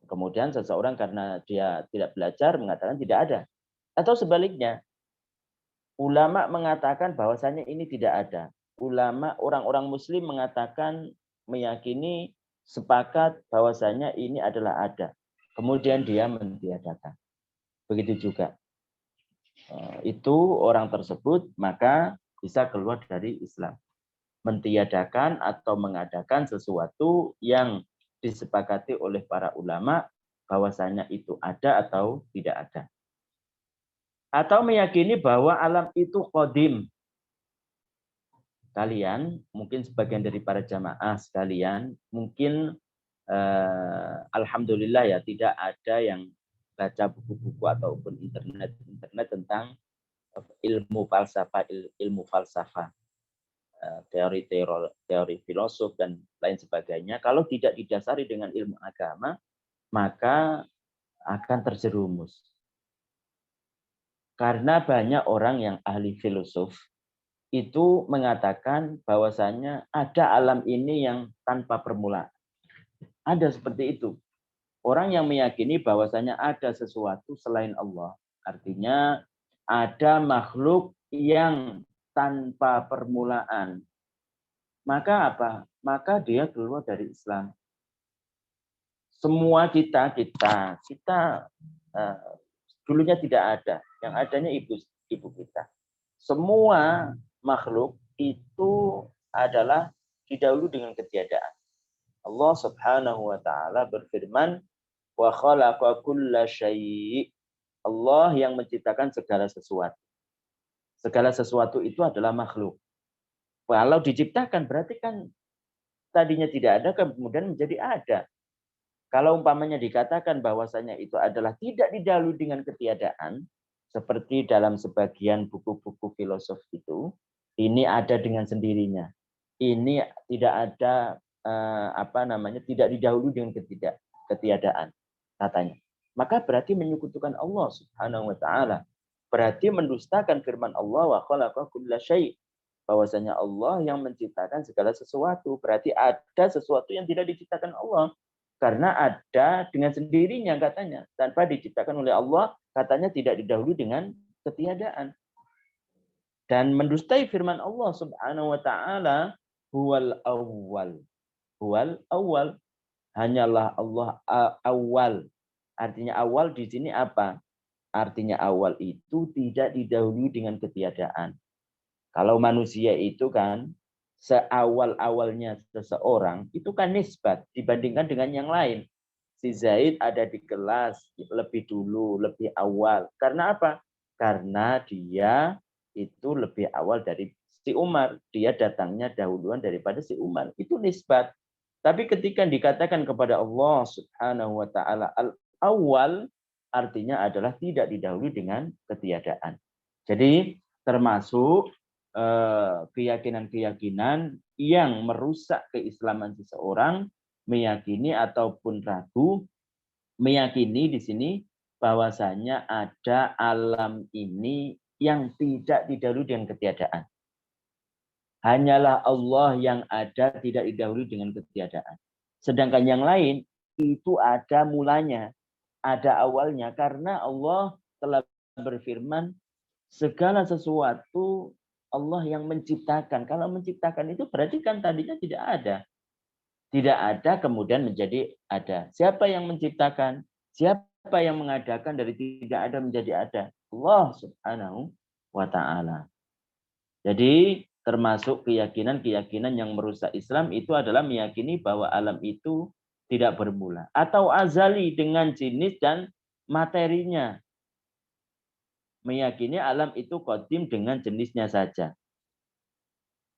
Kemudian seseorang karena dia tidak belajar mengatakan tidak ada. Atau sebaliknya, ulama mengatakan bahwasanya ini tidak ada. Ulama orang-orang muslim mengatakan meyakini sepakat bahwasanya ini adalah ada. Kemudian dia mentiadakan. Begitu juga. Itu orang tersebut maka bisa keluar dari Islam. Mentiadakan atau mengadakan sesuatu yang disepakati oleh para ulama bahwasanya itu ada atau tidak ada. Atau meyakini bahwa alam itu qadim. Kalian, mungkin sebagian dari para jamaah sekalian, mungkin alhamdulillah ya tidak ada yang baca buku-buku ataupun internet tentang ilmu falsafah. Teori filosof dan lain sebagainya, kalau tidak didasari dengan ilmu agama, maka akan terjerumus. Karena banyak orang yang ahli filosof itu mengatakan bahwasanya ada alam ini yang tanpa permulaan. Ada seperti itu. Orang yang meyakini bahwasanya ada sesuatu selain Allah, artinya ada makhluk yang tanpa permulaan, maka apa? Maka dia keluar dari Islam. Semua kita dulunya tidak ada, yang adanya ibu kita. Semua makhluk itu adalah didahului dengan ketiadaan. Allah Subhanahu wa taala berfirman, "Wa khalaqa kulla syai'." Allah yang menciptakan segala sesuatu. Segala sesuatu itu adalah makhluk. Kalau diciptakan berarti kan tadinya tidak ada kemudian menjadi ada. Kalau umpamanya dikatakan bahwasanya itu adalah tidak didahului dengan ketiadaan, seperti dalam sebagian buku-buku filosof itu, ini ada dengan sendirinya. Ini tidak ada tidak didahului dengan ketiadaan katanya. Maka berarti menyekutukan Allah Subhanahu wa taala. Berarti mendustakan firman Allah wa khalaqa kulla syai'. Bahwasanya Allah yang menciptakan segala sesuatu. Berarti ada sesuatu yang tidak diciptakan Allah. Karena ada dengan sendirinya katanya. Tanpa diciptakan oleh Allah, katanya tidak didahului dengan ketiadaan. Dan mendustai firman Allah Subhanahu wa taala, huwal awwal. Huwal awwal. Hanyalah Allah awal. Artinya awal di sini apa? Artinya awal itu tidak didahului dengan ketiadaan. Kalau manusia itu kan seawal-awalnya seseorang itu kan nisbat dibandingkan dengan yang lain. Si Zaid ada di kelas lebih dulu, lebih awal. Karena apa? Karena dia itu lebih awal dari si Umar. Dia datangnya dahuluan daripada si Umar. Itu nisbat. Tapi ketika dikatakan kepada Allah Subhanahu wa taala al-awwal, artinya adalah tidak didahului dengan ketiadaan. Jadi termasuk keyakinan-keyakinan yang merusak keislaman seseorang, meyakini ataupun ragu, meyakini di sini bahwasanya ada alam ini yang tidak didahului dengan ketiadaan. Hanyalah Allah yang ada, tidak didahului dengan ketiadaan. Sedangkan yang lain itu ada mulanya, ada awalnya, karena Allah telah berfirman, segala sesuatu Allah yang menciptakan. Kalau menciptakan itu berarti kan tadinya tidak ada. Tidak ada kemudian menjadi ada. Siapa yang menciptakan? Siapa yang mengadakan dari tidak ada menjadi ada? Allah Subhanahu wa taala. Jadi termasuk keyakinan-keyakinan yang merusak Islam itu adalah meyakini bahwa alam itu tidak bermula. Atau azali dengan jenis dan materinya. Meyakini alam itu qadim dengan jenisnya saja.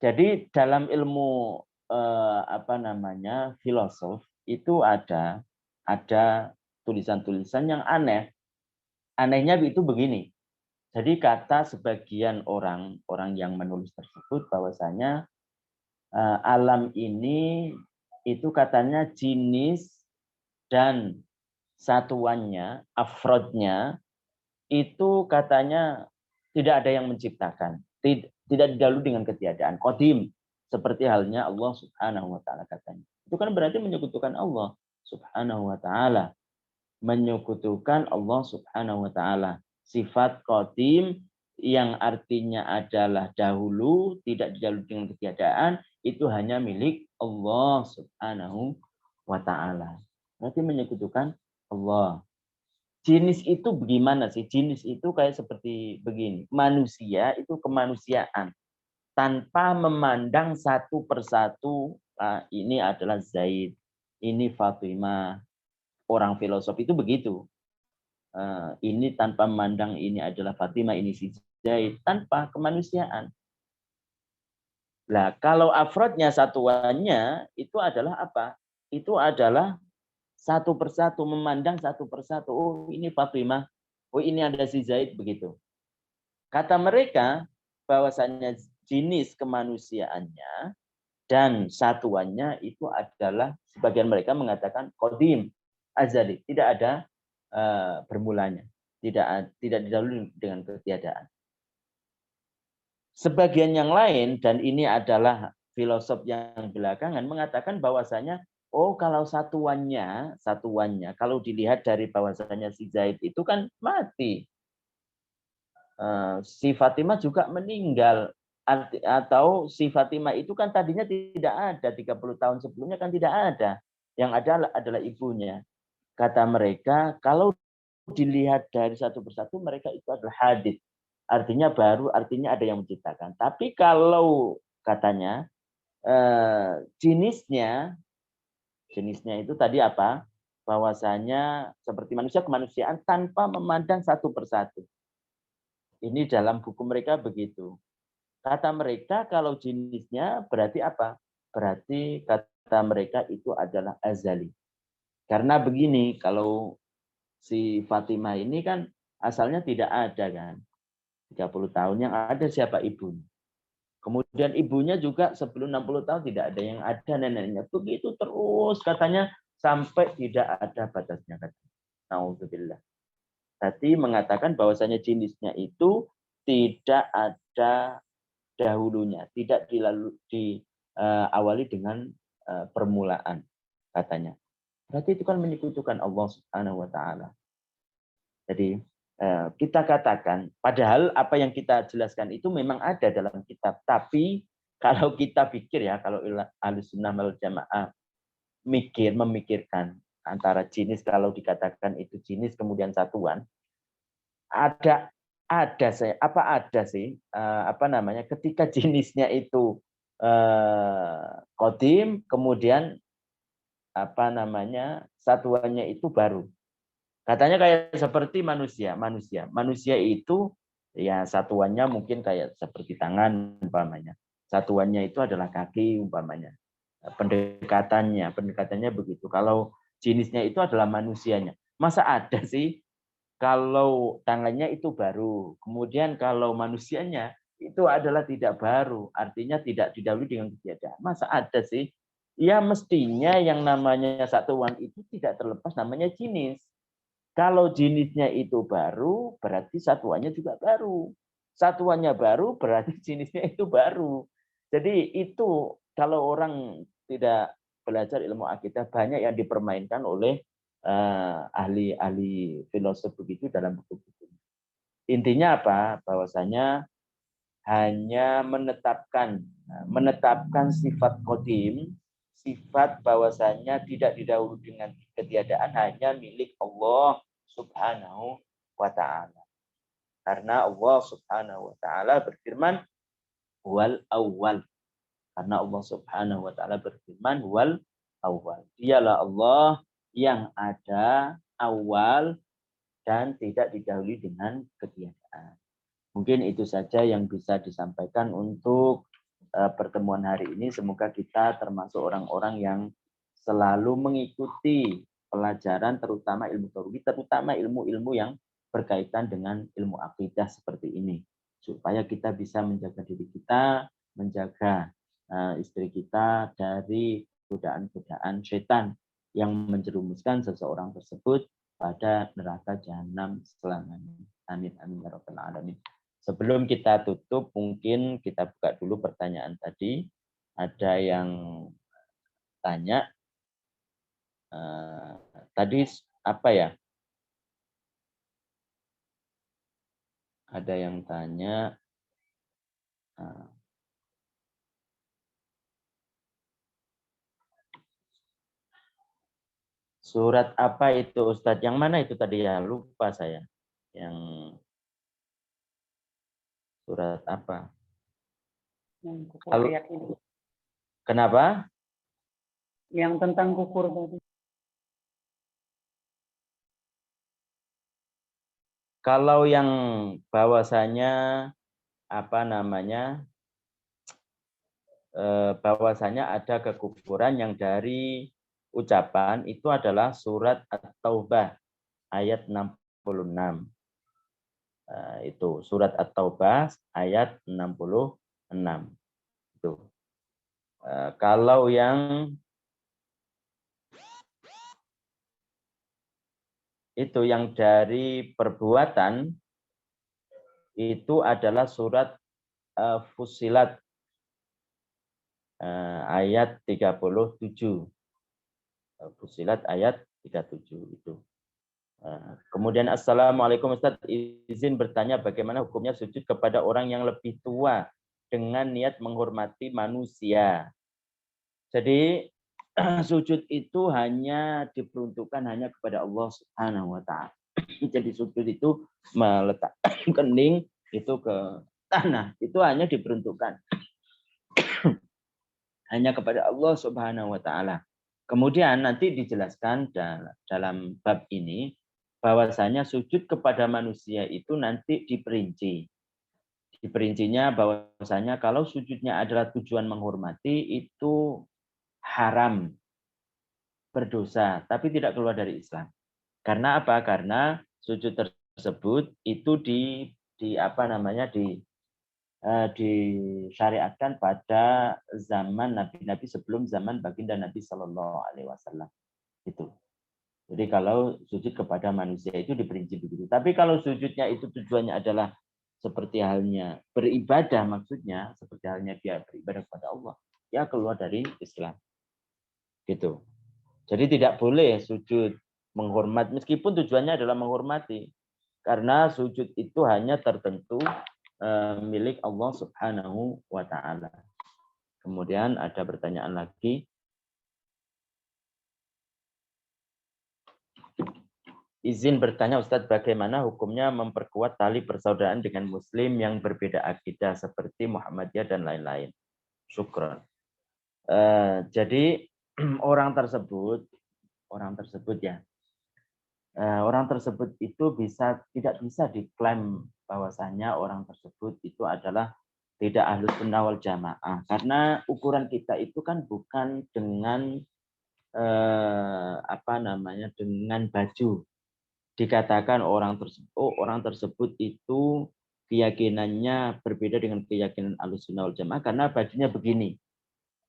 Jadi dalam ilmu filosof itu ada tulisan-tulisan yang aneh. Anehnya itu begini. Jadi kata sebagian orang yang menulis tersebut bahwasanya alam ini itu katanya jenis dan satuannya, afrodnya itu katanya tidak ada yang menciptakan, tidak didahului dengan ketiadaan, qadim, seperti halnya Allah Subhanahu wa taala katanya. Itu kan berarti menyekutukan Allah Subhanahu wa taala. Menyekutukan Allah Subhanahu wa taala. Sifat qadim yang artinya adalah dahulu, tidak didahului dengan ketiadaan, itu hanya milik Allah Subhanahu wa taala. Berarti menyekutukan Allah. Jenis itu bagaimana sih? Jenis itu kayak seperti begini. Manusia itu kemanusiaan. Tanpa memandang satu persatu, ini adalah Zaid, ini Fatimah. Orang filosof itu begitu. Ini tanpa memandang ini adalah Fatimah, ini si Zaid. Tanpa kemanusiaan. Nah, kalau afrodnya, satuannya, itu adalah apa? Itu adalah satu persatu, memandang satu persatu. Oh, ini Fatimah. Oh, ini ada si Zaid, begitu. Kata mereka bahwasanya jenis kemanusiaannya dan satuannya itu adalah, sebagian mereka mengatakan qadim, azali, tidak ada bermulanya, tidak didahului dengan ketiadaan. Sebagian yang lain, dan ini adalah filosof yang belakangan, mengatakan bahwasanya oh, kalau satuannya kalau dilihat dari bahwasanya si Zaid itu kan mati, si Fatimah juga meninggal, atau si Fatimah itu kan tadinya tidak ada, 30 tahun sebelumnya kan tidak ada, yang ada adalah ibunya. Kata mereka kalau dilihat dari satu persatu mereka itu adalah hadits, artinya baru, artinya ada yang menciptakan. Tapi kalau katanya jenisnya itu tadi apa? Bahwasanya seperti manusia, kemanusiaan tanpa memandang satu persatu. Ini dalam buku mereka begitu. Kata mereka kalau jenisnya berarti apa? Berarti kata mereka itu adalah azali. Karena begini, kalau si Fatimah ini kan asalnya tidak ada kan. 30 tahun yang ada siapa ibunya. Kemudian ibunya juga sebelum 60 tahun tidak ada yang ada neneknya. Begitu terus katanya sampai tidak ada batasnya. Nauzubillah. Tadi mengatakan bahwasanya jenisnya itu tidak ada dahulunya, tidak diawali dengan permulaan katanya. Berarti itu kan menyekutukan Allah Subhanahu wa taala. Jadi kita katakan, padahal apa yang kita jelaskan itu memang ada dalam kitab. Tapi kalau kita pikir ya, kalau Ahlussunnah wal Jamaah memikirkan antara jenis, kalau dikatakan itu jenis kemudian satuan, ada sih ketika jenisnya itu qadim, kemudian satuannya itu baru. Katanya kayak seperti manusia. Manusia itu ya satuannya mungkin kayak seperti tangan umpamanya. Satuannya itu adalah kaki umpamanya. Pendekatannya begitu. Kalau jenisnya itu adalah manusianya. Masa ada sih kalau tangannya itu baru, kemudian kalau manusianya itu adalah tidak baru, artinya tidak didahului dengan ketiadaan. Masa ada sih? Ya mestinya yang namanya satuan itu tidak terlepas namanya jenis. Kalau jenisnya itu baru, berarti satuannya juga baru. Satuannya baru, berarti jenisnya itu baru. Jadi itu kalau orang tidak belajar ilmu akidah, banyak yang dipermainkan oleh ahli-ahli filosof begitu dalam buku-buku. Intinya apa? Bahwasanya hanya menetapkan sifat qadim, sifat bahwasanya tidak didahului dengan ketiadaan, hanya milik Allah Subhanahu wa taala. Karena Allah Subhanahu wa taala berfirman wal awwal. Karena Allah Subhanahu wa taala berfirman wal awal. Dialah Allah yang ada awal dan tidak didahului dengan ketiadaan. Mungkin itu saja yang bisa disampaikan untuk pertemuan hari ini. Semoga kita termasuk orang-orang yang selalu mengikuti pelajaran terutama ilmu tauhid, terutama ilmu-ilmu yang berkaitan dengan ilmu akidah seperti ini. Supaya kita bisa menjaga diri kita, menjaga istri kita dari godaan-godaan setan yang menjerumuskan seseorang tersebut pada neraka jahanam selamanya. Amin amin ya rabbal alamin. Sebelum kita tutup, mungkin kita buka dulu pertanyaan tadi. Ada yang tanya, tadi apa ya? Ada yang tanya, surat apa itu Ustadz? Yang mana itu tadi ya? Lupa saya. Yang surat apa? Yang kufur ayat ini. Kenapa? Yang tentang kufur tadi. Kalau yang bahwasanya apa namanya? Bahwasanya ada kekufuran yang dari ucapan itu adalah surat At-Taubah ayat 66. Itu surat At-Taubah ayat 66. Itu. Kalau yang itu yang dari perbuatan itu adalah surat Fussilat ayat 37. Fussilat ayat 37 itu. Kemudian Assalamualaikum Ustaz, izin bertanya bagaimana hukumnya sujud kepada orang yang lebih tua dengan niat menghormati manusia. Jadi sujud itu hanya diperuntukkan hanya kepada Allah Subhanahu wa taala. Jadi sujud itu meletakkan kening itu ke tanah, itu hanya diperuntukkan hanya kepada Allah Subhanahu wa taala. Kemudian nanti dijelaskan dalam bab ini bahwasanya sujud kepada manusia itu nanti diperinci. Diperincinya bahwasanya kalau sujudnya adalah tujuan menghormati itu haram, berdosa, tapi tidak keluar dari Islam. Karena apa? Karena sujud tersebut itu di apa namanya disyariatkan pada zaman nabi-nabi sebelum zaman baginda Nabi Shallallahu Alaihi Wasallam. Itu. Jadi kalau sujud kepada manusia itu diperinci begitu. Tapi kalau sujudnya itu tujuannya adalah seperti halnya beribadah, maksudnya seperti halnya dia beribadah kepada Allah, ya keluar dari Islam. Gitu. Jadi tidak boleh sujud menghormat meskipun tujuannya adalah menghormati. Karena sujud itu hanya tertentu milik Allah Subhanahu wa taala. Kemudian ada pertanyaan lagi. Izin bertanya Ustadz, bagaimana hukumnya memperkuat tali persaudaraan dengan muslim yang berbeda akidah seperti Muhammadiyah dan lain-lain? Syukron. Jadi orang tersebut ya, orang tersebut itu tidak bisa diklaim bahwasanya orang tersebut itu adalah tidak ahlus sunnah wal jamaah, karena ukuran kita itu kan bukan dengan dengan baju. Dikatakan orang tersebut itu keyakinannya berbeda dengan keyakinan ahlus sunnah wal jamaah karena bajunya begini,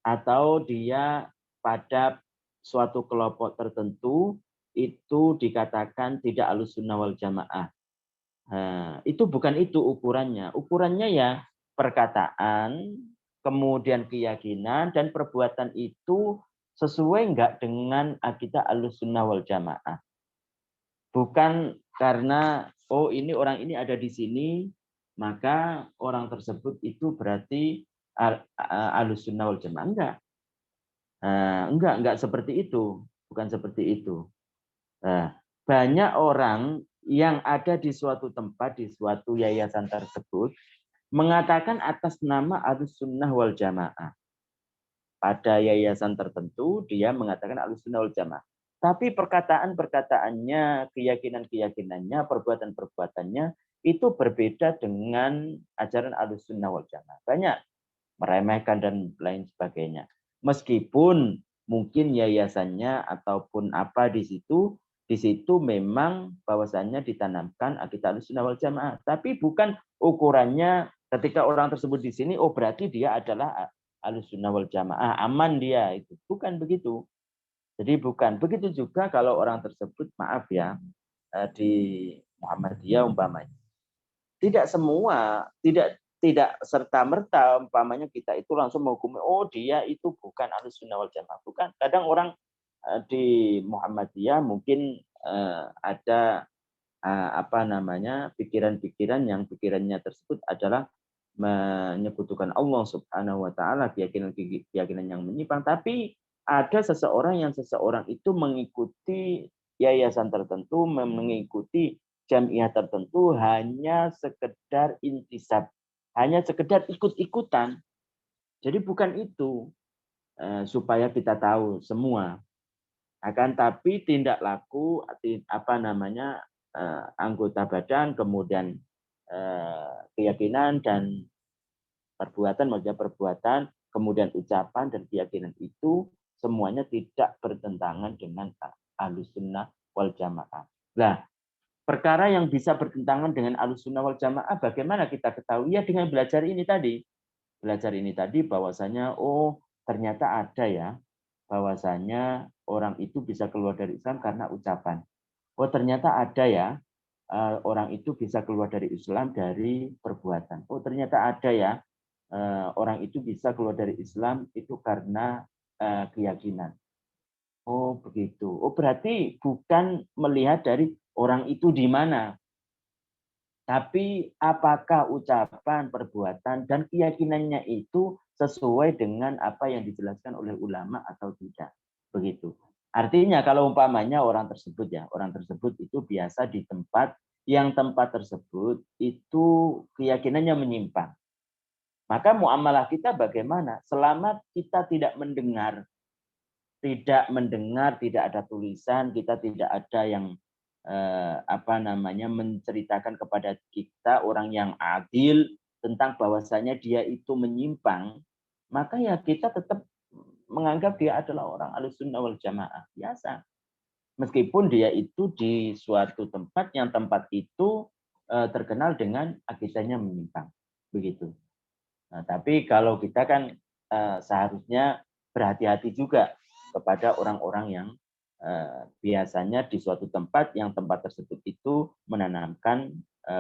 atau dia pada suatu kelompok tertentu itu dikatakan tidak ahlus sunnah wal jamaah. Itu bukan itu ukurannya. Ukurannya ya perkataan, kemudian keyakinan dan perbuatan itu sesuai enggak dengan akidah ahlus sunnah wal jamaah. Bukan karena ini orang ini ada di sini maka orang tersebut itu berarti ahlus sunnah wal jamaah. Enggak seperti itu, bukan seperti itu. Banyak orang yang ada di suatu tempat, di suatu yayasan tersebut mengatakan atas nama ahlus sunnah wal jamaah. pada yayasan tertentu dia mengatakan Ahlussunnah wal Jamaah. Tapi perkataan-perkataannya, keyakinan-keyakinannya, perbuatan-perbuatannya itu berbeda dengan ajaran Ahlussunnah wal Jamaah. Banyak meremehkan dan lain sebagainya. Meskipun mungkin yayasannya ataupun apa di situ memang bahwasannya ditanamkan akidah Ahlussunnah wal Jamaah. Tapi bukan ukurannya ketika orang tersebut di sini, oh berarti dia adalah Ahlussunnah wal Jamaah, aman dia itu. Bukan begitu. Jadi bukan. Begitu juga kalau orang tersebut, maaf ya, di Muhammadiyah umpamanya. Tidak semua, tidak serta-merta umpamanya kita itu langsung menghukumi, oh dia itu bukan Ahlussunnah wal Jamaah. Bukan. Kadang orang di Muhammadiyah mungkin ada pikiran-pikiran yang pikirannya tersebut adalah menyekutukan Allah Subhanahu wa taala, keyakinan yang menyimpang, tapi ada seseorang itu mengikuti yayasan tertentu, mengikuti jamiah tertentu hanya sekedar intisab, hanya sekedar ikut-ikutan. Jadi bukan itu supaya kita tahu semua. Akan tapi tindak laku anggota badan, kemudian keyakinan dan perbuatan, kemudian ucapan dan keyakinan itu semuanya tidak bertentangan dengan Ahlussunnah wal Jamaah. Nah, perkara yang bisa bertentangan dengan Ahlussunnah wal Jamaah bagaimana kita ketahui? Ya dengan belajar ini tadi. Belajar ini tadi bahwasanya oh ternyata ada ya bahwasanya orang itu bisa keluar dari Islam karena ucapan. Oh ternyata ada ya orang itu bisa keluar dari Islam dari perbuatan. Oh ternyata ada ya orang itu bisa keluar dari Islam itu karena keyakinan. Oh begitu. Oh berarti bukan melihat dari orang itu di mana, tapi apakah ucapan, perbuatan, dan keyakinannya itu sesuai dengan apa yang dijelaskan oleh ulama atau tidak. Begitu. Artinya kalau umpamanya orang tersebut itu biasa di tempat tersebut itu keyakinannya menyimpang. Maka muamalah kita bagaimana? Selama kita tidak mendengar, tidak ada tulisan, kita tidak ada yang menceritakan kepada kita orang yang adil tentang bahwasanya dia itu menyimpang, maka ya kita tetap menganggap dia adalah orang Ahlussunnah wal Jamaah biasa. Meskipun dia itu di suatu tempat yang tempat itu terkenal dengan akidahnya menyimpang. Begitu. Nah, tapi kalau kita kan seharusnya berhati-hati juga kepada orang-orang yang biasanya di suatu tempat yang tempat tersebut itu menanamkan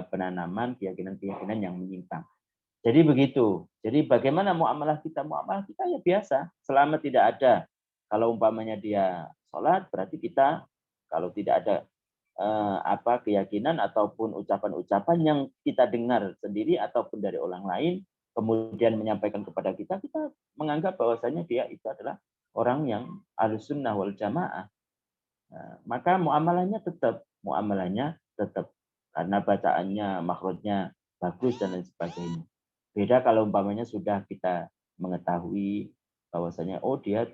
penanaman keyakinan-keyakinan yang menyimpang. Jadi begitu. Jadi bagaimana muamalah kita? Muamalah kita ya biasa, selama tidak ada. Kalau umpamanya dia sholat, berarti kita kalau tidak ada keyakinan ataupun ucapan-ucapan yang kita dengar sendiri ataupun dari orang lain, kemudian menyampaikan kepada kita, kita menganggap bahwasanya dia itu adalah orang yang Ahlussunnah wal Jamaah. Nah, maka muamalahnya tetap karena bacaannya, makhrajnya bagus dan lain sebagainya. Beda kalau umpamanya sudah kita mengetahui bahwasanya oh dia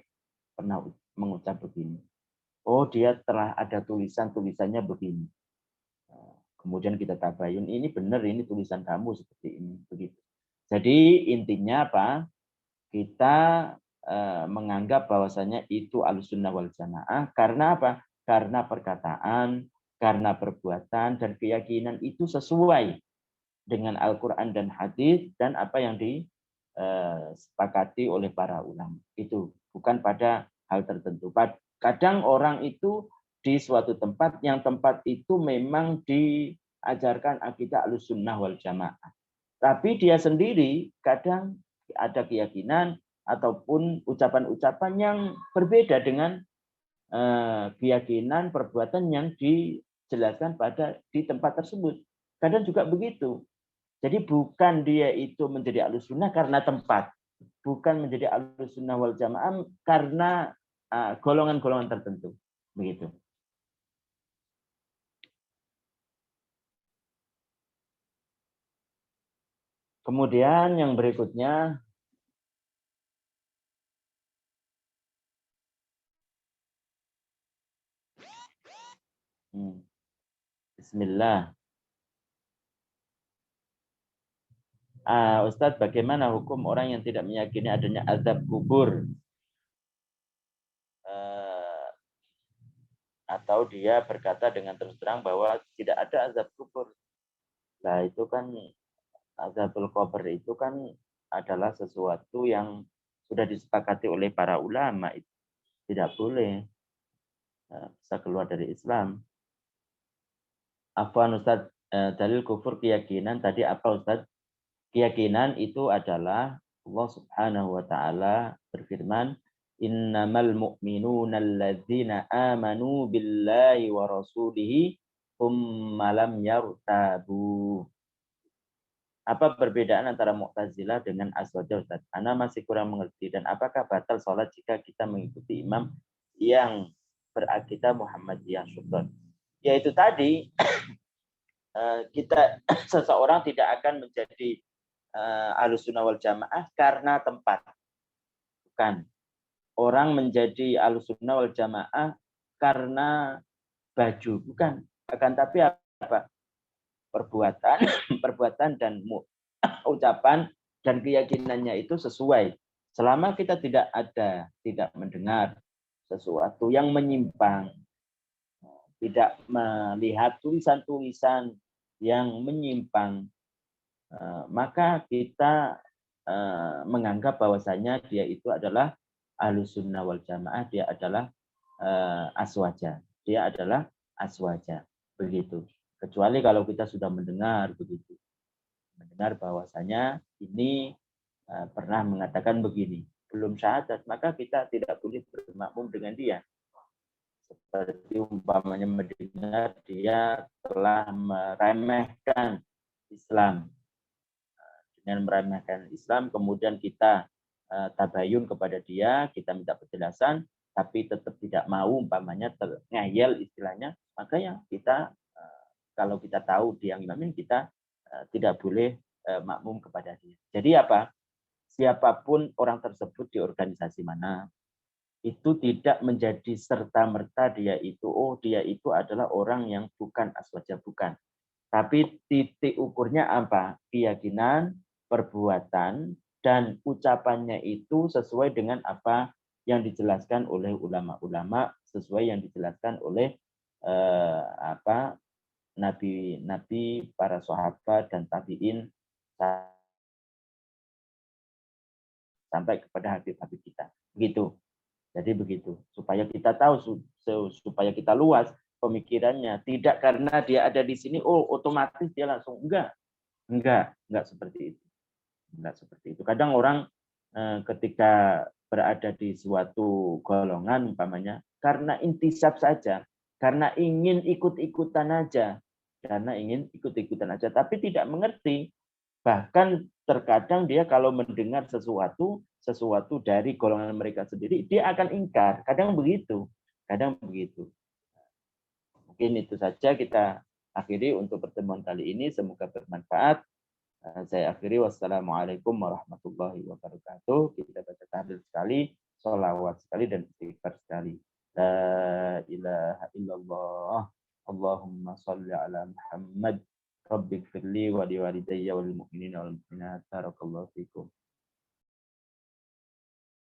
pernah mengucap begini. Oh dia telah ada tulisannya begini. Kemudian kita tabayun ini benar ini tulisan kamu seperti ini begitu. Jadi intinya apa? Kita menganggap bahwasanya itu Ahlussunnah wal Jamaah karena apa? Karena perkataan, karena perbuatan dan keyakinan itu sesuai dengan Al-Qur'an dan hadis dan apa yang disepakati oleh para ulama. Itu bukan pada hal tertentu. Kadang orang itu di suatu tempat yang tempat itu memang diajarkan akidah Ahlussunnah wal Jamaah. Tapi dia sendiri kadang ada keyakinan ataupun ucapan-ucapan yang berbeda dengan keyakinan perbuatan yang dijelaskan di tempat tersebut. Kadang juga begitu. Jadi bukan dia itu menjadi Ahlussunnah karena tempat, bukan menjadi Ahlussunnah wal Jamaah karena golongan-golongan tertentu. Begitu. Kemudian yang berikutnya Bismillah. Ustadz, bagaimana hukum orang yang tidak meyakini adanya azab kubur? Atau dia berkata dengan terus terang bahwa tidak ada azab kubur. Nah, itu kan azabul kubur itu kan adalah sesuatu yang sudah disepakati oleh para ulama. Tidak boleh bisa keluar dari Islam. Afwan Ustaz, dalil kufur keyakinan tadi apa Ustaz? Keyakinan itu adalah Allah Subhanahu wa taala berfirman, "Innamal mu'minuna alladzina amanu billahi wa rasulihi tsumma lam yartabu." Apa perbedaan antara Mu'tazilah dengan Aswaja Ustaz? Ana masih kurang mengerti. Dan apakah batal sholat jika kita mengikuti imam yang berakidah Muhammadiyah? Syukran. Yaitu tadi kita seseorang tidak akan menjadi Ahlussunnah wal Jamaah karena tempat. Bukan. Orang menjadi Ahlussunnah wal Jamaah karena baju. Bukan. Akan tapi apa? Perbuatan dan ucapan dan keyakinannya itu sesuai. Selama kita tidak mendengar sesuatu yang menyimpang, tidak melihat tulisan-tulisan yang menyimpang, maka kita menganggap bahwasanya dia itu adalah Ahlussunnah wal Jamaah, dia adalah aswaja. Dia adalah aswaja. Begitu. Kecuali kalau kita sudah mendengar begitu. Mendengar bahwasanya ini pernah mengatakan begini, belum syahadat, maka kita tidak boleh bermakmum dengan dia. Seperti umpamanya mendengar dia telah meremehkan Islam. Dengan meremehkan Islam, kemudian kita tabayun kepada dia, kita minta penjelasan, tapi tetap tidak mau, umpamanya ngeyel istilahnya, maka ya kita kalau kita tahu dia imamin, kita tidak boleh makmum kepada dia. Jadi apa? Siapapun orang tersebut di organisasi mana, itu tidak menjadi serta-merta dia itu adalah orang yang bukan aswaja, bukan. Tapi titik ukurnya apa? Keyakinan, perbuatan, dan ucapannya itu sesuai dengan apa yang dijelaskan oleh ulama-ulama, sesuai yang dijelaskan oleh nabi-nabi, para sahabat dan tabiin sampai kepada habib-habib kita. Begitu. Jadi begitu. Supaya kita tahu, supaya kita luas pemikirannya. Tidak karena dia ada di sini, otomatis dia langsung. Enggak seperti itu. Enggak seperti itu. Kadang orang ketika berada di suatu golongan umpamanya, karena intisab saja, karena ingin ikut-ikutan aja, tapi tidak mengerti. Bahkan terkadang dia kalau mendengar sesuatu dari golongan mereka sendiri, dia akan ingkar. Kadang begitu. Mungkin itu saja kita akhiri untuk pertemuan kali ini. Semoga bermanfaat. Saya akhiri. Wassalamualaikum warahmatullahi wabarakatuh. Kita baca tahlil sekali, sholawat sekali, dan istighfar sekali. La ilaha illallah. Allahumma salli ala Muhammad. Rabbighfirli wa liwalidayya wal mu'minina wal mu'minat. Barakallahu fikum.